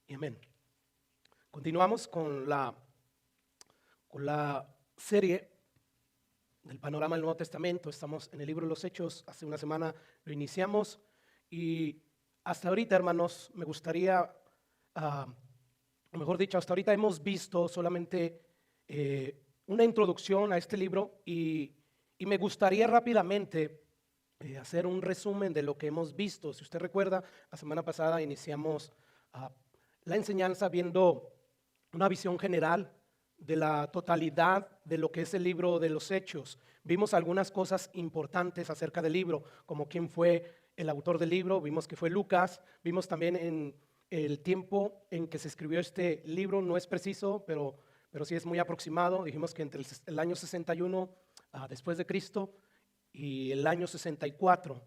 y amén. Continuamos con la serie del panorama del Nuevo Testamento. Estamos en el libro de los Hechos. Hace una semana lo iniciamos y hasta ahorita, hermanos, me gustaría, o mejor dicho, hasta ahorita hemos visto solamente una introducción a este libro y me gustaría rápidamente hacer un resumen de lo que hemos visto. Si usted recuerda, la semana pasada iniciamos la enseñanza viendo una visión general de la totalidad de lo que es el libro de los Hechos. Vimos algunas cosas importantes acerca del libro, como quién fue el autor del libro. Vimos que fue Lucas. Vimos también en el tiempo en que se escribió este libro. No es preciso, pero sí es muy aproximado. Dijimos que entre el año 61 después de Cristo y el año 64.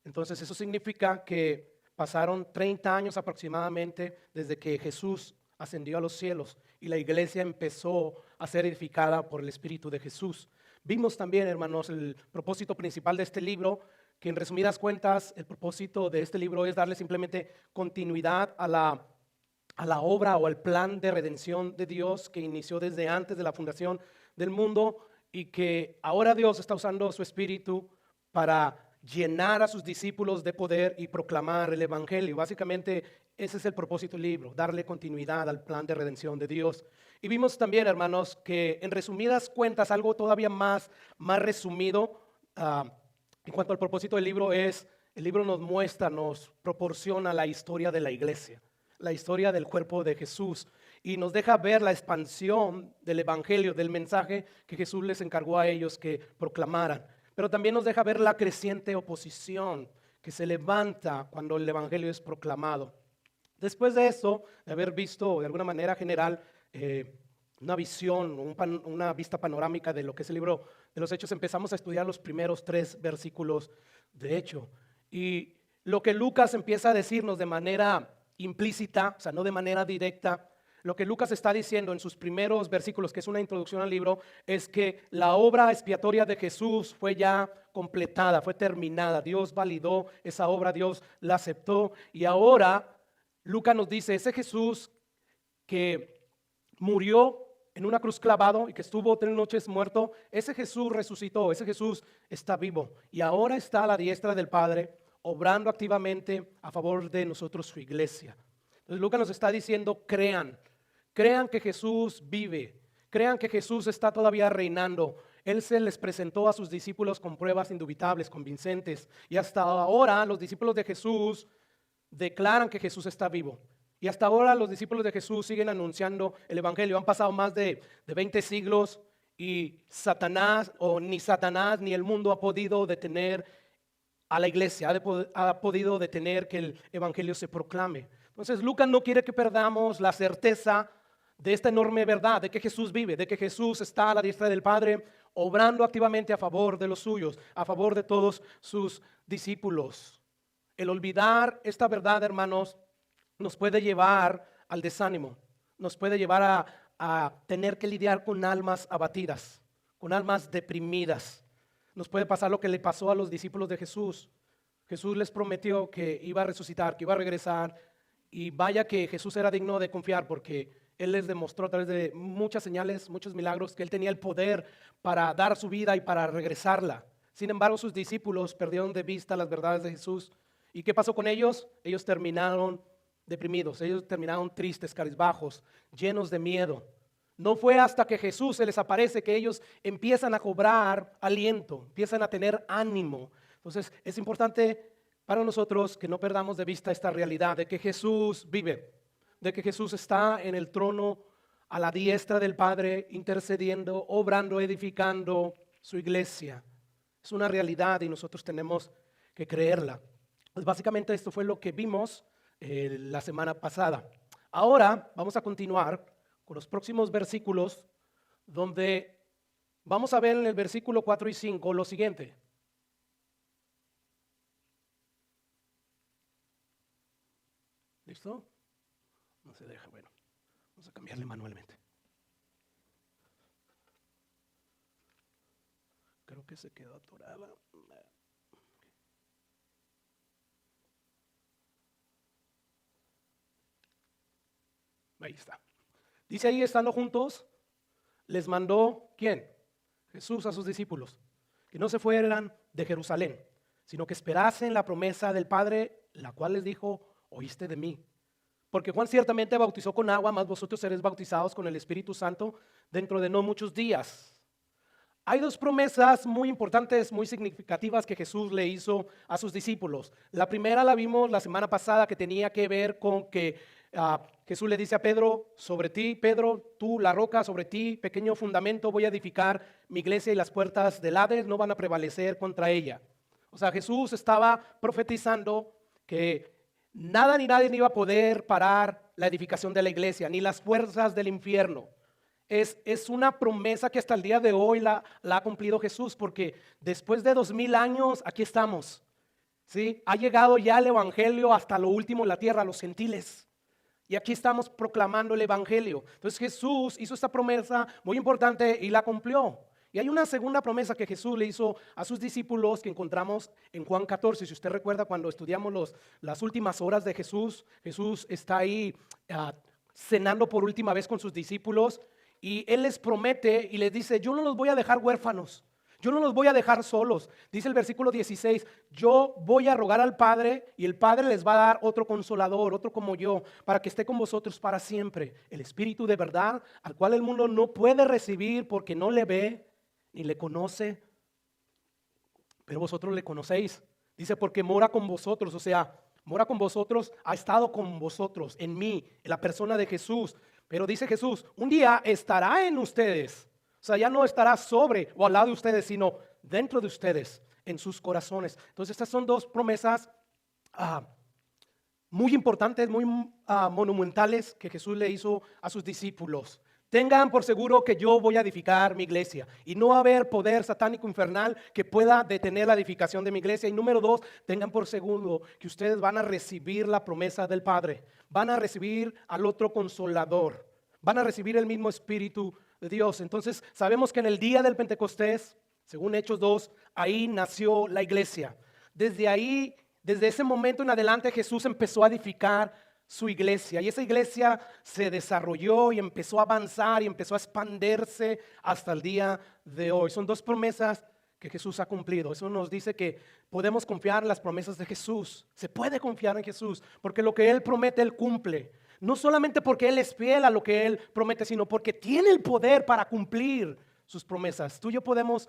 Entonces eso significa que pasaron 30 años aproximadamente desde que Jesús ascendió a los cielos y la iglesia empezó a ser edificada por el Espíritu de Jesús. Vimos también, hermanos, el propósito principal de este libro, que en resumidas cuentas el propósito de este libro es darle simplemente continuidad a la obra o al plan de redención de Dios que inició desde antes de la fundación del mundo y que ahora Dios está usando su Espíritu para llenar a sus discípulos de poder y proclamar el Evangelio. Básicamente ese es el propósito del libro, darle continuidad al plan de redención de Dios. Y vimos también, hermanos, que en resumidas cuentas, algo todavía más resumido en cuanto al propósito del libro es, el libro nos muestra, nos proporciona la historia de la iglesia, la historia del cuerpo de Jesús, y nos deja ver la expansión del Evangelio, del mensaje que Jesús les encargó a ellos que proclamaran. Pero también nos deja ver la creciente oposición que se levanta cuando el Evangelio es proclamado. Después de eso, de haber visto de alguna manera general una visión, una vista panorámica de lo que es el libro de los Hechos, empezamos a estudiar los primeros 3 versículos de Hecho. Y lo que Lucas empieza a decirnos de manera implícita, o sea, no de manera directa, lo que Lucas está diciendo en sus primeros versículos, que es una introducción al libro, es que la obra expiatoria de Jesús fue ya completada, fue terminada. Dios validó esa obra, Dios la aceptó. Y ahora Lucas nos dice, ese Jesús que murió en una cruz clavado y que estuvo 3 noches muerto, ese Jesús resucitó, ese Jesús está vivo y ahora está a la diestra del Padre, obrando activamente a favor de nosotros, su iglesia. Entonces Lucas nos está diciendo, crean que Jesús vive, crean que Jesús está todavía reinando. Él se les presentó a sus discípulos con pruebas indubitables, convincentes, y hasta ahora los discípulos de Jesús declaran que Jesús está vivo. Y hasta ahora los discípulos de Jesús siguen anunciando el Evangelio. Han pasado más de 20 siglos y Satanás, o ni Satanás ni el mundo ha podido detener a la iglesia, ha podido detener que el Evangelio se proclame. Entonces Lucas no quiere que perdamos la certeza de esta enorme verdad, de que Jesús vive, de que Jesús está a la diestra del Padre, obrando activamente a favor de los suyos, a favor de todos sus discípulos. El olvidar esta verdad, hermanos, nos puede llevar al desánimo, nos puede llevar a tener que lidiar con almas abatidas, con almas deprimidas. Nos puede pasar lo que le pasó a los discípulos de Jesús. Jesús les prometió que iba a resucitar, que iba a regresar, y vaya que Jesús era digno de confiar porque Él les demostró a través de muchas señales, muchos milagros, que Él tenía el poder para dar su vida y para regresarla. Sin embargo, sus discípulos perdieron de vista las verdades de Jesús. ¿Y qué pasó con ellos? Ellos terminaron deprimidos, ellos terminaron tristes, cabizbajos, llenos de miedo. No fue hasta que Jesús se les aparece que ellos empiezan a cobrar aliento, empiezan a tener ánimo. Entonces es importante para nosotros que no perdamos de vista esta realidad de que Jesús vive, de que Jesús está en el trono a la diestra del Padre, intercediendo, obrando, edificando su iglesia. Es una realidad y nosotros tenemos que creerla. Pues básicamente esto fue lo que vimos la semana pasada. Ahora vamos a continuar con los próximos versículos, donde vamos a ver en el versículo 4 y 5 lo siguiente. ¿Listo? No se deja, bueno, vamos a cambiarle manualmente. Creo que se quedó atorada. Ahí está. Dice ahí, estando juntos, les mandó, ¿quién? Jesús a sus discípulos, que no se fueran de Jerusalén, sino que esperasen la promesa del Padre, la cual les dijo, oíste de mí. Porque Juan ciertamente bautizó con agua, mas vosotros seréis bautizados con el Espíritu Santo dentro de no muchos días. Hay dos promesas muy importantes, muy significativas que Jesús le hizo a sus discípulos. La primera la vimos la semana pasada, que tenía que ver con que Jesús le dice a Pedro, sobre ti, Pedro, tú la roca, sobre ti, pequeño fundamento, voy a edificar mi iglesia y las puertas del Hades no van a prevalecer contra ella. O sea, Jesús estaba profetizando que nada ni nadie iba a poder parar la edificación de la iglesia, ni las fuerzas del infierno. Es una promesa que hasta el día de hoy la ha cumplido Jesús, porque después de 2000 años aquí estamos, ¿sí? Ha llegado ya el evangelio hasta lo último en la tierra, a los gentiles, y aquí estamos proclamando el evangelio. Entonces Jesús hizo esta promesa muy importante y la cumplió. Y hay una segunda promesa que Jesús le hizo a sus discípulos que encontramos en Juan 14. Si usted recuerda, cuando estudiamos las últimas horas de Jesús, Jesús está ahí cenando por última vez con sus discípulos. Y Él les promete y les dice, yo no los voy a dejar huérfanos, yo no los voy a dejar solos. Dice el versículo 16, yo voy a rogar al Padre y el Padre les va a dar otro consolador, otro como yo, para que esté con vosotros para siempre. El Espíritu de verdad, al cual el mundo no puede recibir porque no le ve ni le conoce, pero vosotros le conocéis. Dice, porque mora con vosotros, o sea, mora con vosotros, ha estado con vosotros, en mí, en la persona de Jesús. Pero dice Jesús, un día estará en ustedes. O sea, ya no estará sobre o al lado de ustedes, sino dentro de ustedes, en sus corazones. Entonces, estas son dos promesas muy importantes, muy monumentales que Jesús le hizo a sus discípulos. Tengan por seguro que yo voy a edificar mi iglesia y no va a haber poder satánico infernal que pueda detener la edificación de mi iglesia. Y número dos, tengan por seguro que ustedes van a recibir la promesa del Padre, van a recibir al otro consolador, van a recibir el mismo Espíritu de Dios. Entonces sabemos que en el día del Pentecostés, según Hechos 2, ahí nació la iglesia. Desde ahí, desde ese momento en adelante, Jesús empezó a edificar su iglesia, y esa iglesia se desarrolló y empezó a avanzar y empezó a expandirse hasta el día de hoy. Son dos promesas que Jesús ha cumplido. Eso nos dice que podemos confiar en las promesas de Jesús. Se puede confiar en Jesús porque lo que Él promete, Él cumple. No solamente porque Él es fiel a lo que Él promete, sino porque tiene el poder para cumplir sus promesas. Tú y yo podemos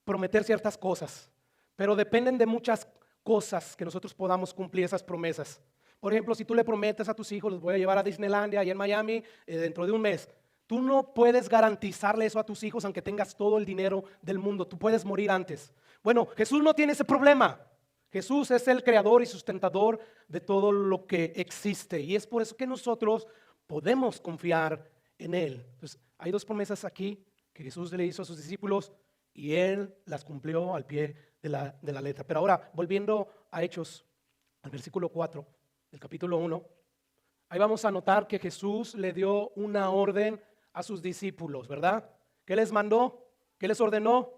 prometer ciertas cosas, pero dependen de muchas cosas que nosotros podamos cumplir esas promesas. Por ejemplo, si tú le prometes a tus hijos, los voy a llevar a Disneylandia, allá en Miami, dentro de un mes. Tú no puedes garantizarle eso a tus hijos aunque tengas todo el dinero del mundo. Tú puedes morir antes. Bueno, Jesús no tiene ese problema. Jesús es el creador y sustentador de todo lo que existe. Y es por eso que nosotros podemos confiar en Él. Entonces, hay dos promesas aquí que Jesús le hizo a sus discípulos y Él las cumplió al pie de la letra. Pero ahora, volviendo a Hechos, al versículo 4. El capítulo 1, ahí vamos a notar que Jesús le dio una orden a sus discípulos, ¿verdad? ¿Qué les mandó? ¿Qué les ordenó?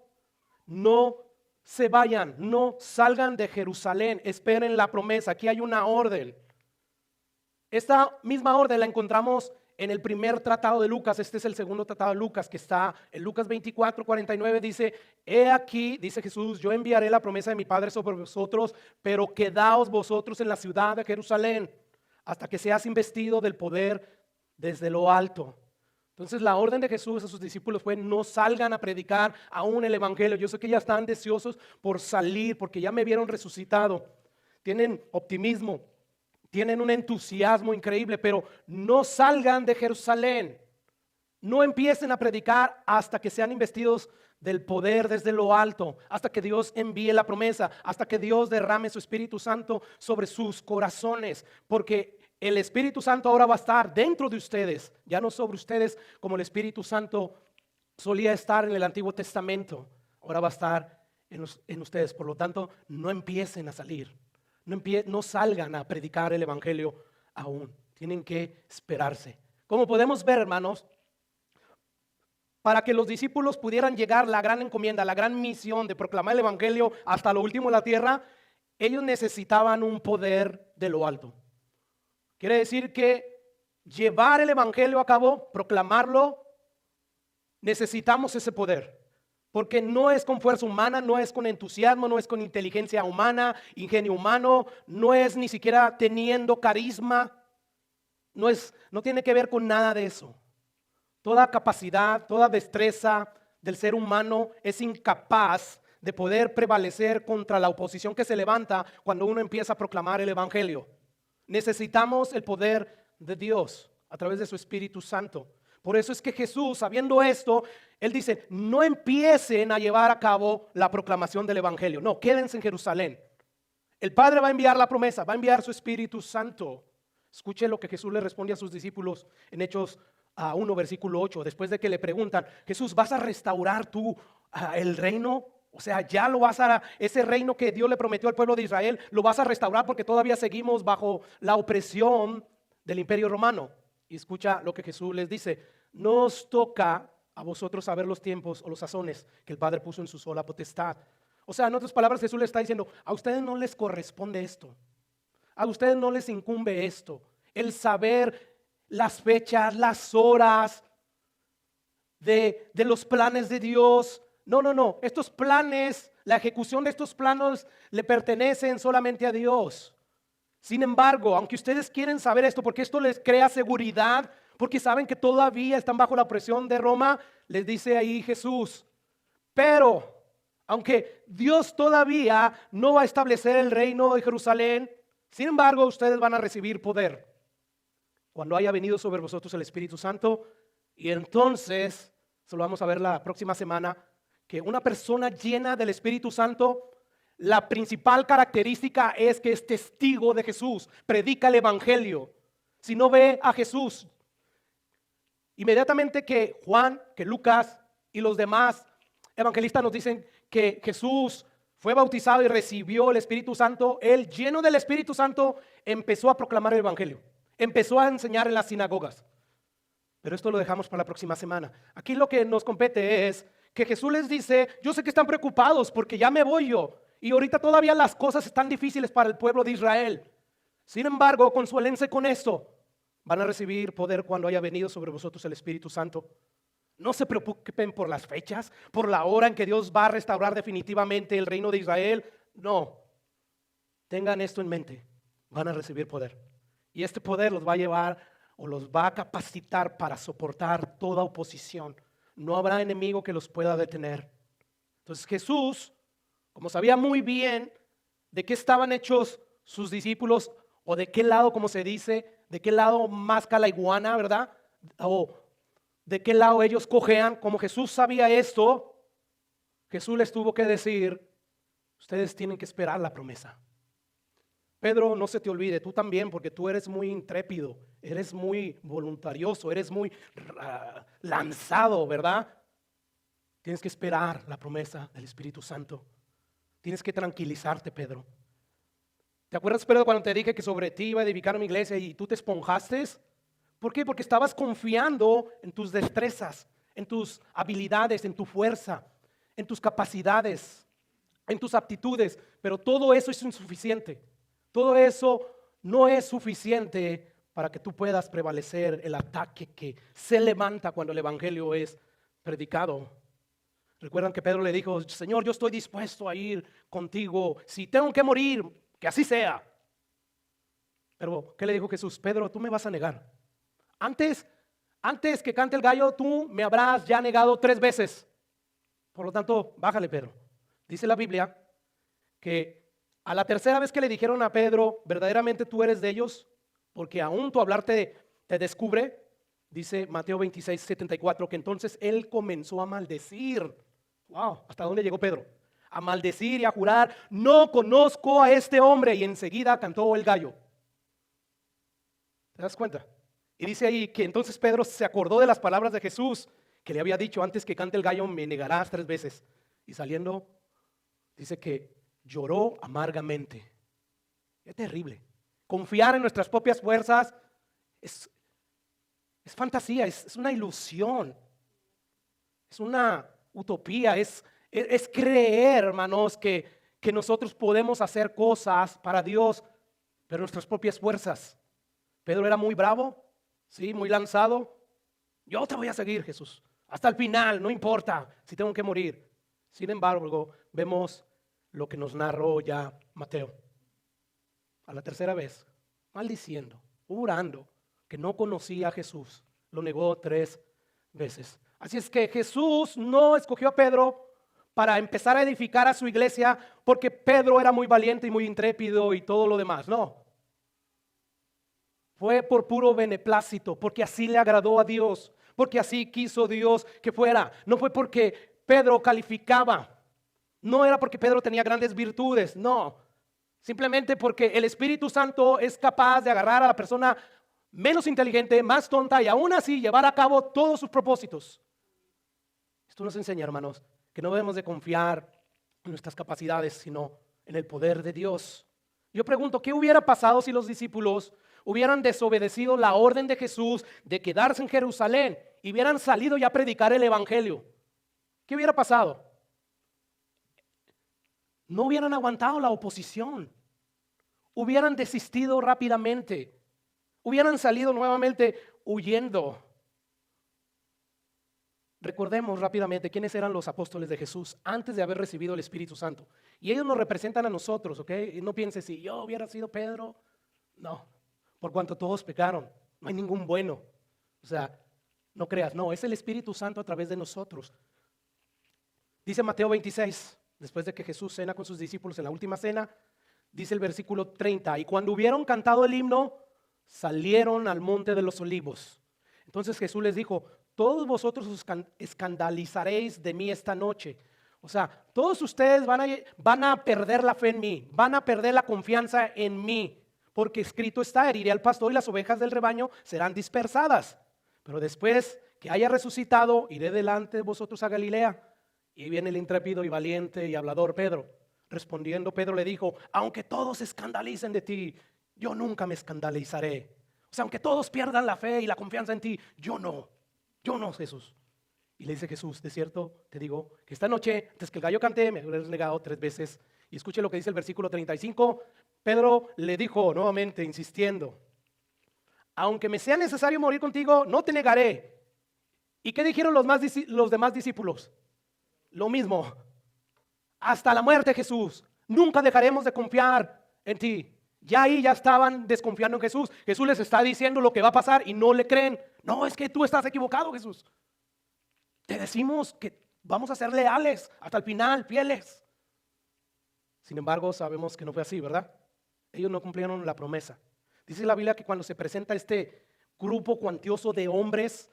No se vayan, no salgan de Jerusalén, esperen la promesa. Aquí hay una orden. Esta misma orden la encontramos en el primer tratado de Lucas. Este es el segundo tratado de Lucas, que está en Lucas 24:49. Dice, he aquí, dice Jesús, yo enviaré la promesa de mi Padre sobre vosotros, pero quedaos vosotros en la ciudad de Jerusalén hasta que seas investido del poder desde lo alto. Entonces la orden de Jesús a sus discípulos fue, no salgan a predicar aún el evangelio. Yo sé que ya están deseosos por salir porque ya me vieron resucitado, tienen optimismo, tienen un entusiasmo increíble, pero no salgan de Jerusalén. No empiecen a predicar hasta que sean investidos del poder desde lo alto, hasta que Dios envíe la promesa, hasta que Dios derrame su Espíritu Santo sobre sus corazones, porque el Espíritu Santo ahora va a estar dentro de ustedes, ya no sobre ustedes como el Espíritu Santo solía estar en el Antiguo Testamento, ahora va a estar en ustedes. Por lo tanto, no empiecen a salir. No salgan a predicar el evangelio aún. Tienen que esperarse. Como podemos ver, hermanos, para que los discípulos pudieran llegar la gran encomienda, la gran misión de proclamar el evangelio hasta lo último de la tierra, ellos necesitaban un poder de lo alto. Quiere decir que llevar el evangelio a cabo, proclamarlo, necesitamos ese poder. Porque no es con fuerza humana, no es con entusiasmo, no es con inteligencia humana, ingenio humano, no es ni siquiera teniendo carisma, no tiene que ver con nada de eso. Toda capacidad, toda destreza del ser humano es incapaz de poder prevalecer contra la oposición que se levanta cuando uno empieza a proclamar el evangelio. Necesitamos el poder de Dios a través de su Espíritu Santo. Por eso es que Jesús, sabiendo esto, Él dice, no empiecen a llevar a cabo la proclamación del evangelio. No, quédense en Jerusalén. El Padre va a enviar la promesa, va a enviar su Espíritu Santo. Escuche lo que Jesús le responde a sus discípulos en Hechos 1, versículo 8. Después de que le preguntan, Jesús, ¿vas a restaurar tú el reino? O sea, ya lo vas a, ese reino que Dios le prometió al pueblo de Israel, lo vas a restaurar porque todavía seguimos bajo la opresión del imperio romano. Y escucha lo que Jesús les dice, no os toca a vosotros saber los tiempos o los sazones que el Padre puso en su sola potestad. O sea, en otras palabras Jesús le está diciendo, a ustedes no les corresponde esto, a ustedes no les incumbe esto, el saber las fechas, las horas de los planes de Dios. No, estos planes, la ejecución de estos planos le pertenecen solamente a Dios. Sin embargo, aunque ustedes quieren saber esto, porque esto les crea seguridad, porque saben que todavía están bajo la opresión de Roma, les dice ahí Jesús, pero aunque Dios todavía no va a establecer el reino de Jerusalén, sin embargo, ustedes van a recibir poder cuando haya venido sobre vosotros el Espíritu Santo. Y entonces, eso lo vamos a ver la próxima semana, que una persona llena del Espíritu Santo, la principal característica es que es testigo de Jesús, predica el evangelio. Si no ve a Jesús, inmediatamente que Juan, que Lucas y los demás evangelistas nos dicen que Jesús fue bautizado y recibió el Espíritu Santo, él, lleno del Espíritu Santo, empezó a proclamar el evangelio, empezó a enseñar en las sinagogas. Pero esto lo dejamos para la próxima semana. Aquí lo que nos compete es que Jesús les dice, yo sé que están preocupados porque ya me voy yo, y ahorita todavía las cosas están difíciles para el pueblo de Israel. Sin embargo, consuélense con esto. Van a recibir poder cuando haya venido sobre vosotros el Espíritu Santo. No se preocupen por las fechas, por la hora en que Dios va a restaurar definitivamente el reino de Israel. No, tengan esto en mente. Van a recibir poder. Y este poder los va a llevar o los va a capacitar para soportar toda oposición. No habrá enemigo que los pueda detener. Entonces Jesús, como sabía muy bien de qué estaban hechos sus discípulos, o de qué lado, como se dice, de qué lado masca la iguana, ¿verdad? O de qué lado ellos cojean, como Jesús sabía esto, Jesús les tuvo que decir, ustedes tienen que esperar la promesa. Pedro, no se te olvide, tú también, porque tú eres muy intrépido, eres muy voluntarioso, eres muy lanzado, ¿verdad? Tienes que esperar la promesa del Espíritu Santo. Tienes que tranquilizarte, Pedro. ¿Te acuerdas, Pedro, cuando te dije que sobre ti iba a edificar mi iglesia y tú te esponjaste? ¿Por qué? Porque estabas confiando en tus destrezas, en tus habilidades, en tu fuerza, en tus capacidades, en tus aptitudes, pero todo eso es insuficiente. Todo eso no es suficiente para que tú puedas prevalecer el ataque que se levanta cuando el evangelio es predicado. Recuerdan que Pedro le dijo, Señor, yo estoy dispuesto a ir contigo. Si tengo que morir, que así sea. Pero, ¿qué le dijo Jesús? Pedro, tú me vas a negar. Antes que cante el gallo, tú me habrás ya negado 3 veces. Por lo tanto, bájale, Pedro. Dice la Biblia que a la tercera vez que le dijeron a Pedro, verdaderamente tú eres de ellos, porque aún tu hablar te descubre, dice Mateo 26:74, que entonces él comenzó a maldecir. Wow, ¿hasta dónde llegó Pedro? A maldecir y a jurar, no conozco a este hombre, y enseguida cantó el gallo. ¿Te das cuenta? Y dice ahí que entonces Pedro se acordó de las palabras de Jesús, que le había dicho, antes que cante el gallo me negarás 3 veces. Y saliendo, dice que lloró amargamente. Es terrible. Confiar en nuestras propias fuerzas es fantasía, es una ilusión, es una utopía, es creer, hermanos, que nosotros podemos hacer cosas para Dios, pero nuestras propias fuerzas. Pedro era muy bravo, Sí, muy lanzado. Yo te voy a seguir, Jesús, hasta el final, no importa si tengo que morir. Sin embargo, vemos lo que nos narró ya Mateo. A la tercera vez, maldiciendo, jurando que no conocía a Jesús, lo negó 3 veces. Así es que Jesús no escogió a Pedro para empezar a edificar a su iglesia porque Pedro era muy valiente y muy intrépido y todo lo demás. No. Fue por puro beneplácito, porque así le agradó a Dios, porque así quiso Dios que fuera. No fue porque Pedro calificaba, no era porque Pedro tenía grandes virtudes, no. Simplemente porque el Espíritu Santo es capaz de agarrar a la persona menos inteligente, más tonta y aún así llevar a cabo todos sus propósitos. Esto nos enseña, hermanos, que no debemos de confiar en nuestras capacidades, sino en el poder de Dios. Yo pregunto, ¿qué hubiera pasado si los discípulos hubieran desobedecido la orden de Jesús de quedarse en Jerusalén y hubieran salido ya a predicar el evangelio? ¿Qué hubiera pasado? No hubieran aguantado la oposición, hubieran desistido rápidamente, hubieran salido nuevamente huyendo. Recordemos rápidamente quiénes eran los apóstoles de Jesús antes de haber recibido el Espíritu Santo. Y ellos nos representan a nosotros, ¿ok? Y no pienses si yo hubiera sido Pedro. No, por cuanto todos pecaron, no hay ningún bueno. O sea, no creas, no, es el Espíritu Santo a través de nosotros. Dice Mateo 26, después de que Jesús cena con sus discípulos en la última cena, dice el versículo 30, y cuando hubieron cantado el himno, salieron al monte de los olivos. Entonces Jesús les dijo, todos vosotros os escandalizaréis de mí esta noche. O sea, todos ustedes van a perder la fe en mí, van a perder la confianza en mí, porque escrito está, heriré al pastor y las ovejas del rebaño serán dispersadas. Pero después que haya resucitado, iré delante de vosotros a Galilea. Y viene el intrépido y valiente y hablador Pedro. Respondiendo Pedro le dijo, aunque todos se escandalicen de ti, yo nunca me escandalizaré. O sea, aunque todos pierdan la fe y la confianza en ti, yo no, Jesús. Y le dice Jesús, de cierto te digo que esta noche, antes que el gallo cante, me habrás negado 3 veces. Y escuche lo que dice el versículo 35. Pedro le dijo nuevamente, insistiendo, aunque me sea necesario morir contigo, no te negaré. ¿Y qué dijeron los demás discípulos? Lo mismo. Hasta la muerte, Jesús. Nunca dejaremos de confiar en ti. Ya ahí ya estaban desconfiando en Jesús. Jesús les está diciendo lo que va a pasar y no le creen. No, es que tú estás equivocado, Jesús. Te decimos que vamos a ser leales hasta el final, fieles. Sin embargo, sabemos que no fue así, ¿verdad? Ellos no cumplieron la promesa. Dice la Biblia que cuando se presenta este grupo cuantioso de hombres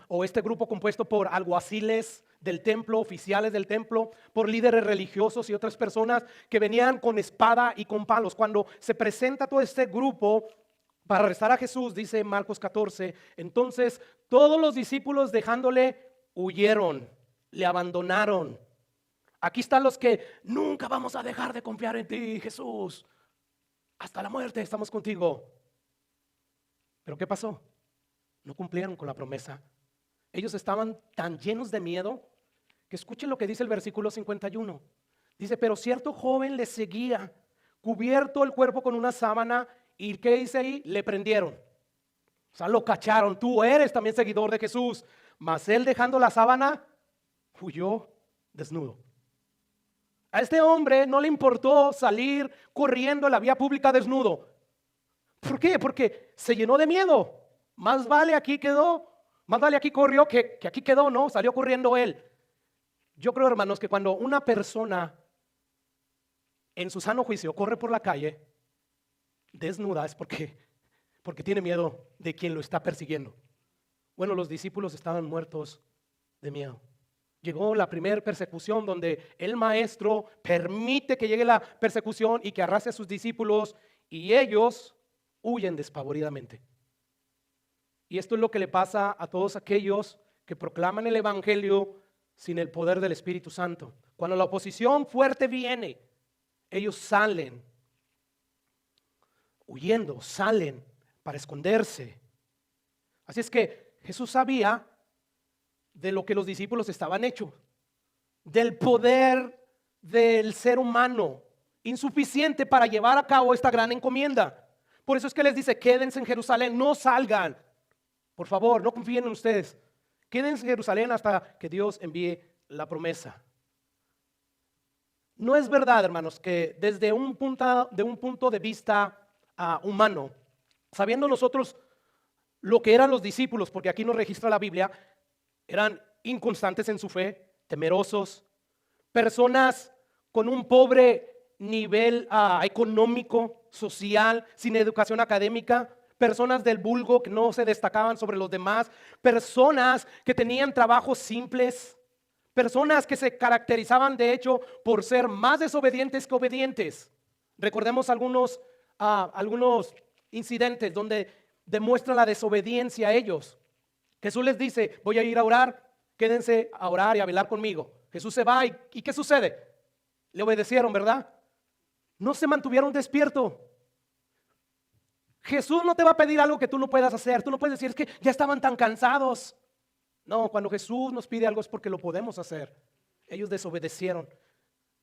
o este grupo compuesto por alguaciles del templo, oficiales del templo, por líderes religiosos y otras personas que venían con espada y con palos. Cuando se presenta todo este grupo para arrestar a Jesús, dice Marcos 14, entonces todos los discípulos dejándole huyeron, le abandonaron. Aquí están los que nunca vamos a dejar de confiar en ti, Jesús. Hasta la muerte estamos contigo. ¿Pero qué pasó? No cumplieron con la promesa. Ellos estaban tan llenos de miedo que escuchen lo que dice el versículo 51. Dice, pero cierto joven le seguía, cubierto el cuerpo con una sábana, y ¿qué dice ahí? Le prendieron. O sea, lo cacharon. Tú eres también seguidor de Jesús. Mas él, dejando la sábana, huyó desnudo. A este hombre no le importó salir corriendo en la vía pública desnudo. ¿Por qué? Porque se llenó de miedo. Más vale aquí corrió que aquí quedó, ¿no? Salió corriendo él. Yo creo, hermanos, que cuando una persona en su sano juicio corre por la calle desnuda es porque tiene miedo de quien lo está persiguiendo. Bueno, los discípulos estaban muertos de miedo. Llegó la primera persecución donde el maestro permite que llegue la persecución y que arrase a sus discípulos y ellos huyen despavoridamente. Y esto es lo que le pasa a todos aquellos que proclaman el evangelio sin el poder del Espíritu Santo. Cuando la oposición fuerte viene, ellos salen huyendo, salen para esconderse. Así es que Jesús sabía de lo que los discípulos estaban hechos, del poder del ser humano, insuficiente para llevar a cabo esta gran encomienda. Por eso es que les dice, quédense en Jerusalén, no salgan. Por favor, no confíen en ustedes. Quédense en Jerusalén hasta que Dios envíe la promesa. No es verdad, hermanos, que desde un punto de vista humano, sabiendo nosotros lo que eran los discípulos, porque aquí nos registra la Biblia, eran inconstantes en su fe, temerosos, personas con un pobre nivel económico, social, sin educación académica, personas del vulgo que no se destacaban sobre los demás, personas que tenían trabajos simples, personas que se caracterizaban de hecho por ser más desobedientes que obedientes. Recordemos algunos incidentes donde demuestra la desobediencia a ellos. Jesús les dice: voy a ir a orar, quédense a orar y a velar conmigo. Jesús se va y ¿qué sucede? Le obedecieron, ¿verdad? No se mantuvieron despiertos. Jesús no te va a pedir algo que tú no puedas hacer. Tú no puedes decir: es que ya estaban tan cansados. No, cuando Jesús nos pide algo es porque lo podemos hacer. Ellos desobedecieron.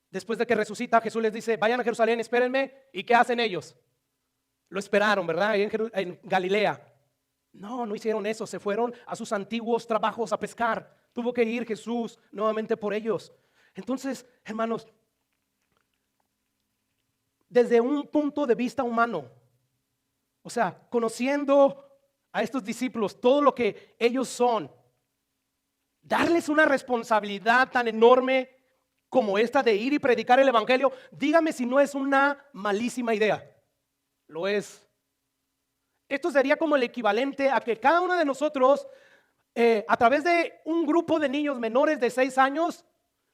Después de que resucita, Jesús les dice: vayan a Jerusalén, espérenme. ¿Y qué hacen ellos? Lo esperaron, ¿verdad? En Galilea. No hicieron eso. Se fueron a sus antiguos trabajos a pescar. Tuvo que ir Jesús nuevamente por ellos. Entonces, hermanos, desde un punto de vista humano, o sea, conociendo a estos discípulos, todo lo que ellos son, darles una responsabilidad tan enorme como esta de ir y predicar el evangelio, dígame si no es una malísima idea. Lo es. Esto sería como el equivalente a que cada uno de nosotros, a través de un grupo de niños menores de 6 años,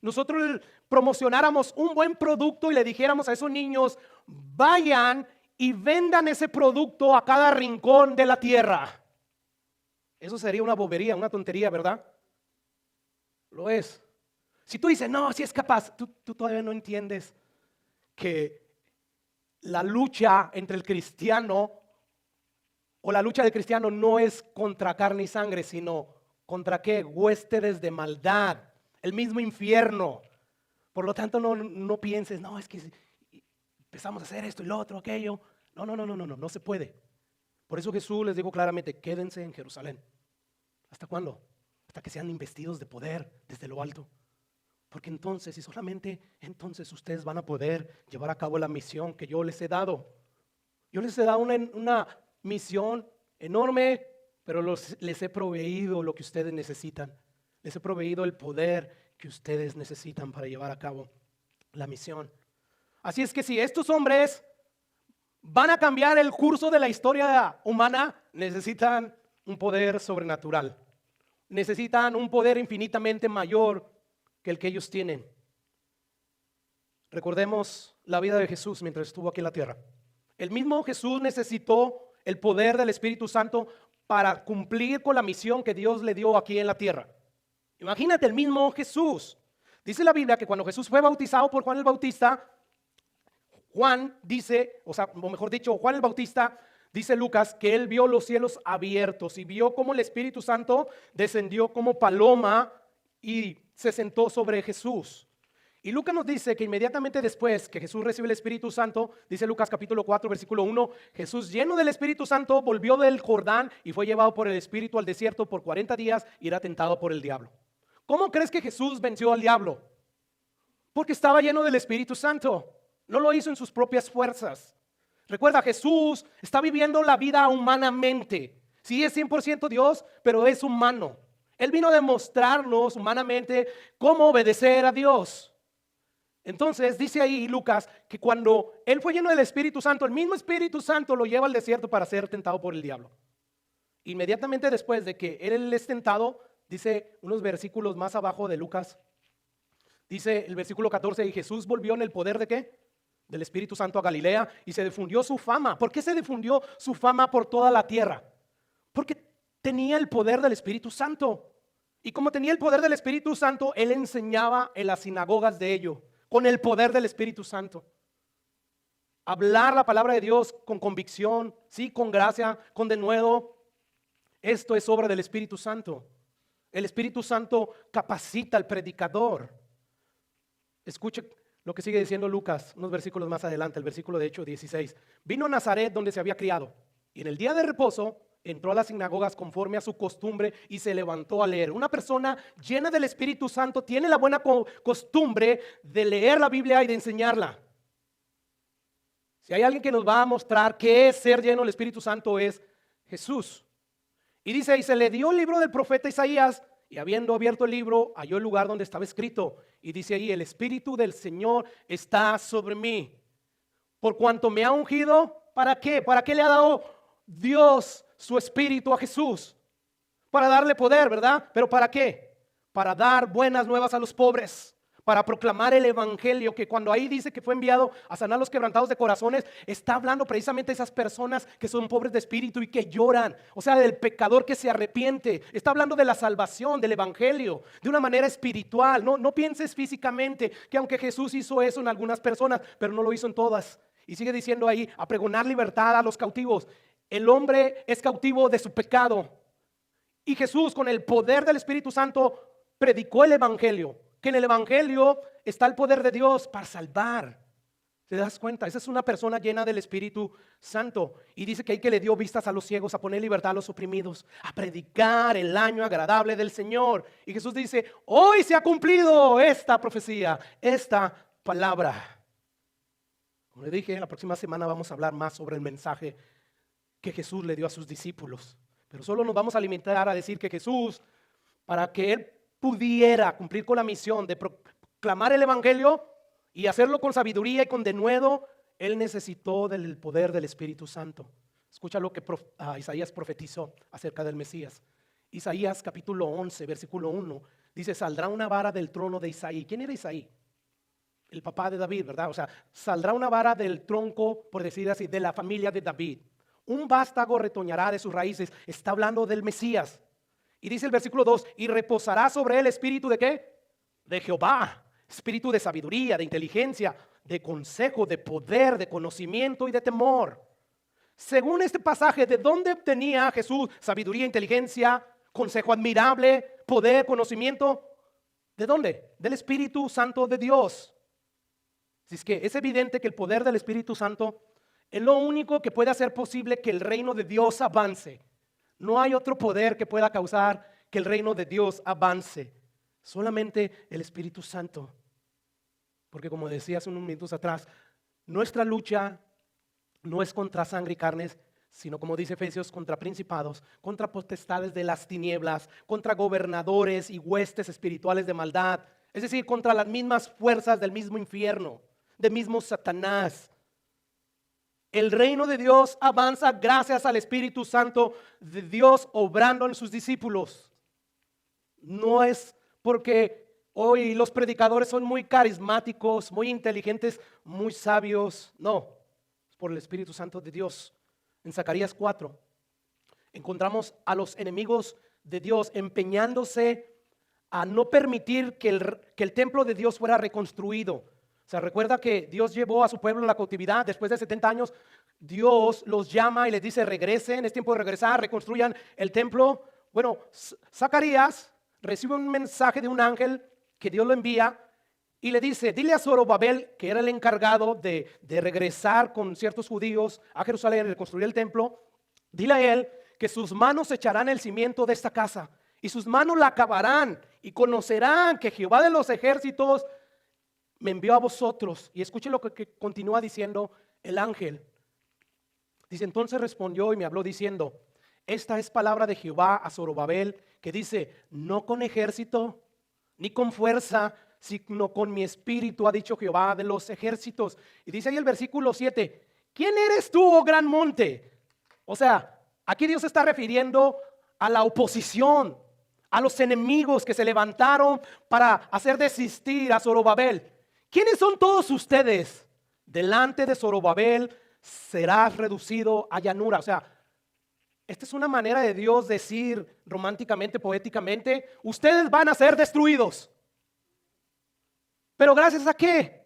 nosotros promocionáramos un buen producto y le dijéramos a esos niños: vayan y vendan ese producto a cada rincón de la tierra. Eso sería una bobería, una tontería, ¿verdad? Lo es. Si tú dices: no, si es capaz, tú todavía no entiendes que la lucha entre el cristiano o la lucha del cristiano no es contra carne y sangre, sino contra ¿qué? Huéspedes de maldad, el mismo infierno. Por lo tanto, no pienses: no, es que empezamos a hacer esto y lo otro, aquello. No se puede. Por eso Jesús les dijo claramente: quédense en Jerusalén. ¿Hasta cuándo? Hasta que sean investidos de poder desde lo alto. Porque entonces, y solamente entonces, ustedes van a poder llevar a cabo la misión que yo les he dado. Yo les he dado una misión enorme, pero les he proveído lo que ustedes necesitan. Les he proveído el poder que ustedes necesitan para llevar a cabo la misión. Así es que si estos hombres van a cambiar el curso de la historia humana, necesitan un poder sobrenatural. Necesitan un poder infinitamente mayor que el que ellos tienen. Recordemos la vida de Jesús mientras estuvo aquí en la tierra. El mismo Jesús necesitó el poder del Espíritu Santo para cumplir con la misión que Dios le dio aquí en la tierra. Imagínate, el mismo Jesús. Dice la Biblia que cuando Jesús fue bautizado por Juan el Bautista, Juan dice, o mejor dicho, Juan el Bautista, dice Lucas, que él vio los cielos abiertos y vio cómo el Espíritu Santo descendió como paloma y se sentó sobre Jesús. Y Lucas nos dice que inmediatamente después que Jesús recibe el Espíritu Santo, dice Lucas capítulo 4 versículo 1, Jesús lleno del Espíritu Santo volvió del Jordán y fue llevado por el Espíritu al desierto por 40 días y era tentado por el diablo. ¿Cómo crees que Jesús venció al diablo? Porque estaba lleno del Espíritu Santo. No lo hizo en sus propias fuerzas. Recuerda, Jesús está viviendo la vida humanamente. Sí, es 100% Dios, pero es humano. Él vino a demostrarnos humanamente cómo obedecer a Dios. Entonces dice ahí Lucas que cuando él fue lleno del Espíritu Santo, el mismo Espíritu Santo lo lleva al desierto para ser tentado por el diablo. Inmediatamente después de que él es tentado, dice unos versículos más abajo de Lucas, dice el versículo 14, y Jesús volvió en el poder ¿de qué? Del Espíritu Santo a Galilea y se difundió su fama. ¿Por qué se difundió su fama por toda la tierra? Porque tenía el poder del Espíritu Santo. Y como tenía el poder del Espíritu Santo, él enseñaba en las sinagogas de ello, con el poder del Espíritu Santo. Hablar la palabra de Dios con convicción, sí, con gracia, con denuedo. Esto es obra del Espíritu Santo. El Espíritu Santo capacita al predicador. Escuche lo que sigue diciendo Lucas, unos versículos más adelante, el versículo de Hechos 16. Vino a Nazaret donde se había criado, y en el día de reposo entró a las sinagogas conforme a su costumbre y se levantó a leer. Una persona llena del Espíritu Santo tiene la buena costumbre de leer la Biblia y de enseñarla. Si hay alguien que nos va a mostrar qué es ser lleno del Espíritu Santo, es Jesús. Y dice, y se le dio el libro del profeta Isaías, y habiendo abierto el libro, halló el lugar donde estaba escrito. Y dice ahí, el Espíritu del Señor está sobre mí. Por cuanto me ha ungido, ¿para qué? ¿Para qué le ha dado Dios su Espíritu a Jesús? Para darle poder, ¿verdad? ¿Pero para qué? Para dar buenas nuevas a los pobres, para proclamar el evangelio, que cuando ahí dice que fue enviado a sanar los quebrantados de corazones, está hablando precisamente de esas personas que son pobres de espíritu y que lloran, o sea, del pecador que se arrepiente. Está hablando de la salvación, del evangelio, de una manera espiritual. No pienses físicamente, que aunque Jesús hizo eso en algunas personas, pero no lo hizo en todas. Y sigue diciendo ahí, a pregonar libertad a los cautivos. El hombre es cautivo de su pecado. Y Jesús, con el poder del Espíritu Santo, predicó el evangelio. Que en el evangelio está el poder de Dios para salvar. ¿Te das cuenta? Esa es una persona llena del Espíritu Santo. Y dice que hay que le dio vistas a los ciegos, a poner libertad a los oprimidos, a predicar el año agradable del Señor. Y Jesús dice, hoy se ha cumplido esta profecía, esta palabra. Como le dije, la próxima semana vamos a hablar más sobre el mensaje que Jesús le dio a sus discípulos. Pero solo nos vamos a limitar a decir que Jesús, para que Él pudiera cumplir con la misión de proclamar el evangelio y hacerlo con sabiduría y con denuedo, Él necesitó del poder del Espíritu Santo. Escucha lo que Isaías profetizó acerca del Mesías. Isaías capítulo 11, versículo 1, dice, saldrá una vara del trono de Isaí. ¿Quién era Isaí? El papá de David, ¿verdad? O sea, saldrá una vara del tronco, por decir así, de la familia de David. Un vástago retoñará de sus raíces. Está hablando del Mesías. Y dice el versículo 2, y reposará sobre él espíritu de ¿qué? De Jehová, espíritu de sabiduría, de inteligencia, de consejo, de poder, de conocimiento y de temor. Según este pasaje, ¿de dónde obtenía Jesús sabiduría, inteligencia, consejo admirable, poder, conocimiento? ¿De dónde? Del Espíritu Santo de Dios. Así es que es evidente que el poder del Espíritu Santo es lo único que puede hacer posible que el reino de Dios avance. No hay otro poder que pueda causar que el reino de Dios avance. Solamente el Espíritu Santo. Porque como decía hace unos minutos atrás, nuestra lucha no es contra sangre y carnes, sino como dice Efesios, contra principados, contra potestades de las tinieblas, contra gobernadores y huestes espirituales de maldad. Es decir, contra las mismas fuerzas del mismo infierno, del mismo Satanás. El reino de Dios avanza gracias al Espíritu Santo de Dios obrando en sus discípulos. No es porque hoy los predicadores son muy carismáticos, muy inteligentes, muy sabios. No, es por el Espíritu Santo de Dios. En Zacarías 4 encontramos a los enemigos de Dios empeñándose a no permitir que el templo de Dios fuera reconstruido. O sea, recuerda que Dios llevó a su pueblo a la cautividad. Después de 70 años, Dios los llama y les dice, regresen, es tiempo de regresar, reconstruyan el templo. Bueno, Zacarías recibe un mensaje de un ángel que Dios lo envía y le dice, dile a Zorobabel, que era el encargado de regresar con ciertos judíos a Jerusalén y reconstruir el templo, dile a él que sus manos echarán el cimiento de esta casa y sus manos la acabarán y conocerán que Jehová de los ejércitos me envió a vosotros. Y escuche lo que continúa diciendo el ángel. Dice, entonces respondió y me habló diciendo, esta es palabra de Jehová a Zorobabel, que dice, no con ejército ni con fuerza, sino con mi espíritu, ha dicho Jehová de los ejércitos. Y dice ahí el versículo 7, ¿quién eres tú, oh gran monte? O sea, aquí Dios se está refiriendo a la oposición, a los enemigos que se levantaron para hacer desistir a Zorobabel. ¿Quiénes son todos ustedes? Delante de Zorobabel serás reducido a llanura. O sea, esta es una manera de Dios decir románticamente, poéticamente, ustedes van a ser destruidos. ¿Pero gracias a qué?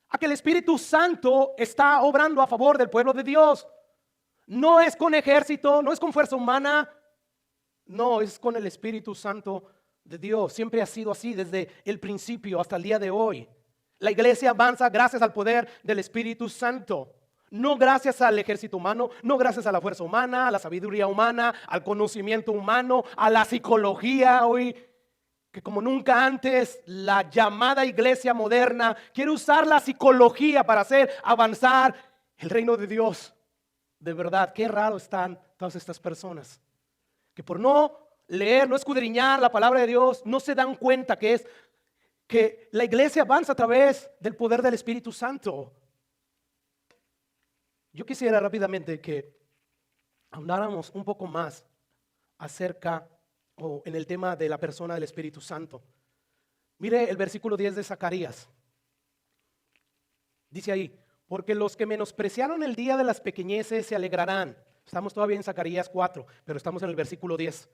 A que el Espíritu Santo está obrando a favor del pueblo de Dios. No es con ejército, no es con fuerza humana, no, es con el Espíritu Santo de Dios. Siempre ha sido así desde el principio hasta el día de hoy. La iglesia avanza gracias al poder del Espíritu Santo. No gracias al ejército humano, no gracias a la fuerza humana, a la sabiduría humana, al conocimiento humano, a la psicología hoy, que como nunca antes la llamada iglesia moderna quiere usar la psicología para hacer avanzar el reino de Dios. De verdad, qué raro están todas estas personas que por no leer, no escudriñar la palabra de Dios, no se dan cuenta que la iglesia avanza a través del poder del Espíritu Santo. Yo quisiera rápidamente que ahondáramos un poco más acerca o en el tema de la persona del Espíritu Santo. Mire el versículo 10 de Zacarías. Dice ahí, porque los que menospreciaron el día de las pequeñeces se alegrarán. Estamos todavía en Zacarías 4, pero estamos en el versículo 10.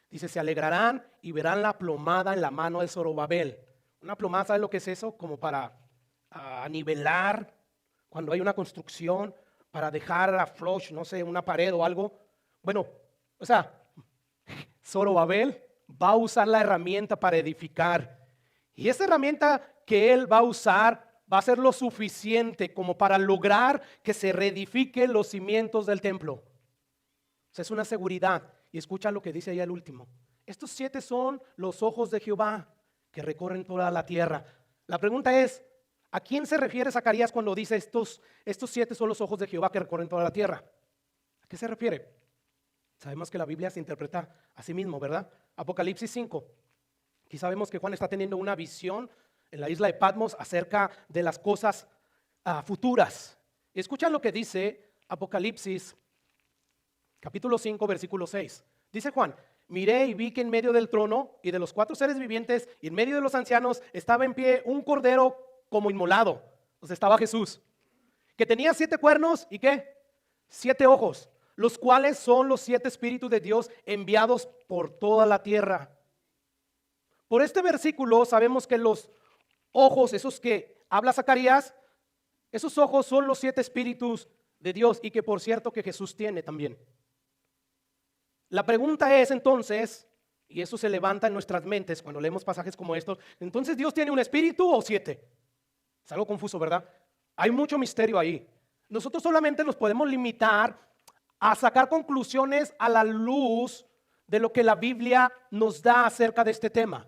Dice, se alegrarán y verán la plomada en la mano de Zorobabel. Una plomada, ¿sabes lo que es eso? Como para nivelar cuando hay una construcción, para dejar a flush, no sé, una pared o algo. Bueno, o sea, Zorobabel va a usar la herramienta para edificar. Y esa herramienta que él va a usar va a ser lo suficiente como para lograr que se reedifiquen los cimientos del templo. O sea, es una seguridad. Y escucha lo que dice ahí al último. Estos 7 son los ojos de Jehová que recorren toda la tierra. La pregunta es, ¿a quién se refiere Zacarías cuando dice estos 7 son los ojos de Jehová que recorren toda la tierra? ¿A qué se refiere? Sabemos que la Biblia se interpreta a sí mismo, ¿verdad? Apocalipsis 5. Aquí sabemos que Juan está teniendo una visión en la isla de Patmos acerca de las cosas futuras. Y escucha lo que dice Apocalipsis capítulo 5, versículo 6. Dice Juan, miré y vi que en medio del trono y de los 4 seres vivientes y en medio de los ancianos estaba en pie un cordero como inmolado. O sea, estaba Jesús, que tenía 7 cuernos y ¿qué? 7 ojos, los cuales son los 7 espíritus de Dios enviados por toda la tierra. Por este versículo sabemos que los ojos, esos que habla Zacarías, esos ojos son los 7 espíritus de Dios y que por cierto que Jesús tiene también. La pregunta es entonces, y eso se levanta en nuestras mentes cuando leemos pasajes como estos, entonces ¿Dios tiene un espíritu o 7? Es algo confuso, ¿verdad? Hay mucho misterio ahí. Nosotros solamente nos podemos limitar a sacar conclusiones a la luz de lo que la Biblia nos da acerca de este tema.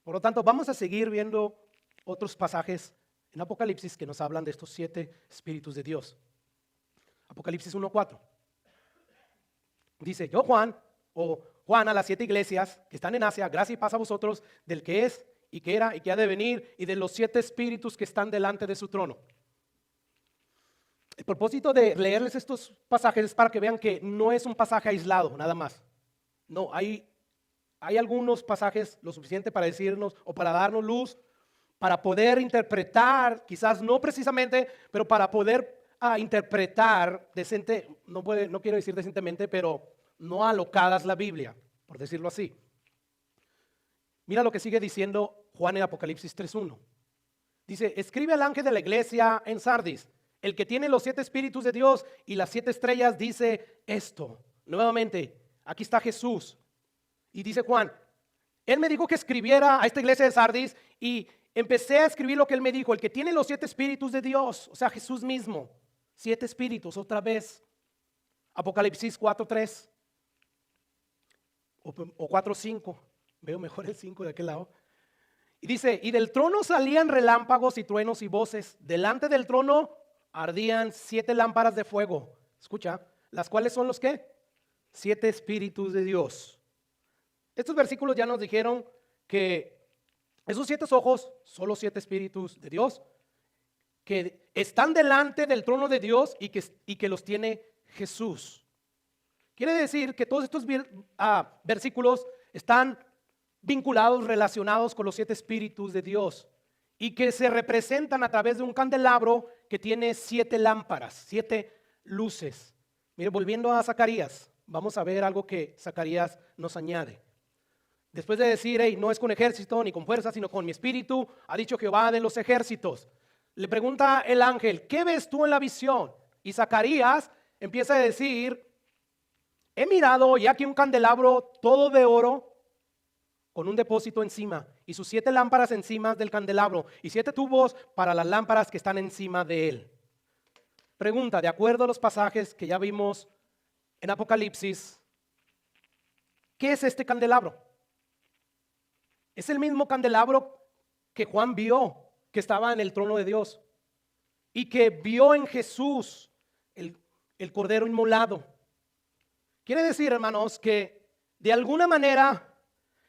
Por lo tanto, vamos a seguir viendo otros pasajes en Apocalipsis que nos hablan de estos 7 espíritus de Dios. Apocalipsis 1:4. Dice, yo Juan, o Juan a las 7 iglesias que están en Asia, gracia y paz a vosotros, del que es y que era y que ha de venir, y de los 7 espíritus que están delante de su trono. El propósito de leerles estos pasajes es para que vean que no es un pasaje aislado, nada más. No, hay algunos pasajes lo suficiente para decirnos o para darnos luz, para poder interpretar, quizás no precisamente, pero para poder interpretar decente, no quiero decir decentemente, pero no alocadas la Biblia, por decirlo así. Mira lo que sigue diciendo Juan en Apocalipsis 3:1. Dice, escribe al ángel de la iglesia en Sardis, el que tiene los 7 espíritus de Dios y las 7 estrellas, dice esto. Nuevamente, aquí está Jesús. Y dice Juan, él me dijo que escribiera a esta iglesia de Sardis y empecé a escribir lo que él me dijo, el que tiene los 7 espíritus de Dios, o sea, Jesús mismo. 7 espíritus, otra vez. Apocalipsis 4:3 o 4:5. Veo mejor el 5 de aquel lado. Y dice, y del trono salían relámpagos y truenos y voces. Delante del trono ardían 7 lámparas de fuego. Escucha, las cuales son los ¿qué? 7 espíritus de Dios. Estos versículos ya nos dijeron que esos 7 ojos son los 7 espíritus de Dios, que están delante del trono de Dios y que los tiene Jesús. Quiere decir que todos estos versículos están vinculados, relacionados con los 7 espíritus de Dios y que se representan a través de un candelabro que tiene 7 lámparas, 7 luces. Mire, volviendo a Zacarías, vamos a ver algo que Zacarías nos añade. Después de decir, hey, no es con ejército ni con fuerza, sino con mi espíritu, ha dicho Jehová de los ejércitos. Le pregunta el ángel, ¿qué ves tú en la visión? Y Zacarías empieza a decir, he mirado y aquí un candelabro todo de oro con un depósito encima y sus 7 lámparas encima del candelabro y 7 tubos para las lámparas que están encima de él. Pregunta, de acuerdo a los pasajes que ya vimos en Apocalipsis, ¿qué es este candelabro? Es el mismo candelabro que Juan vio, que estaba en el trono de Dios y que vio en Jesús el cordero inmolado. Quiere decir, hermanos, que de alguna manera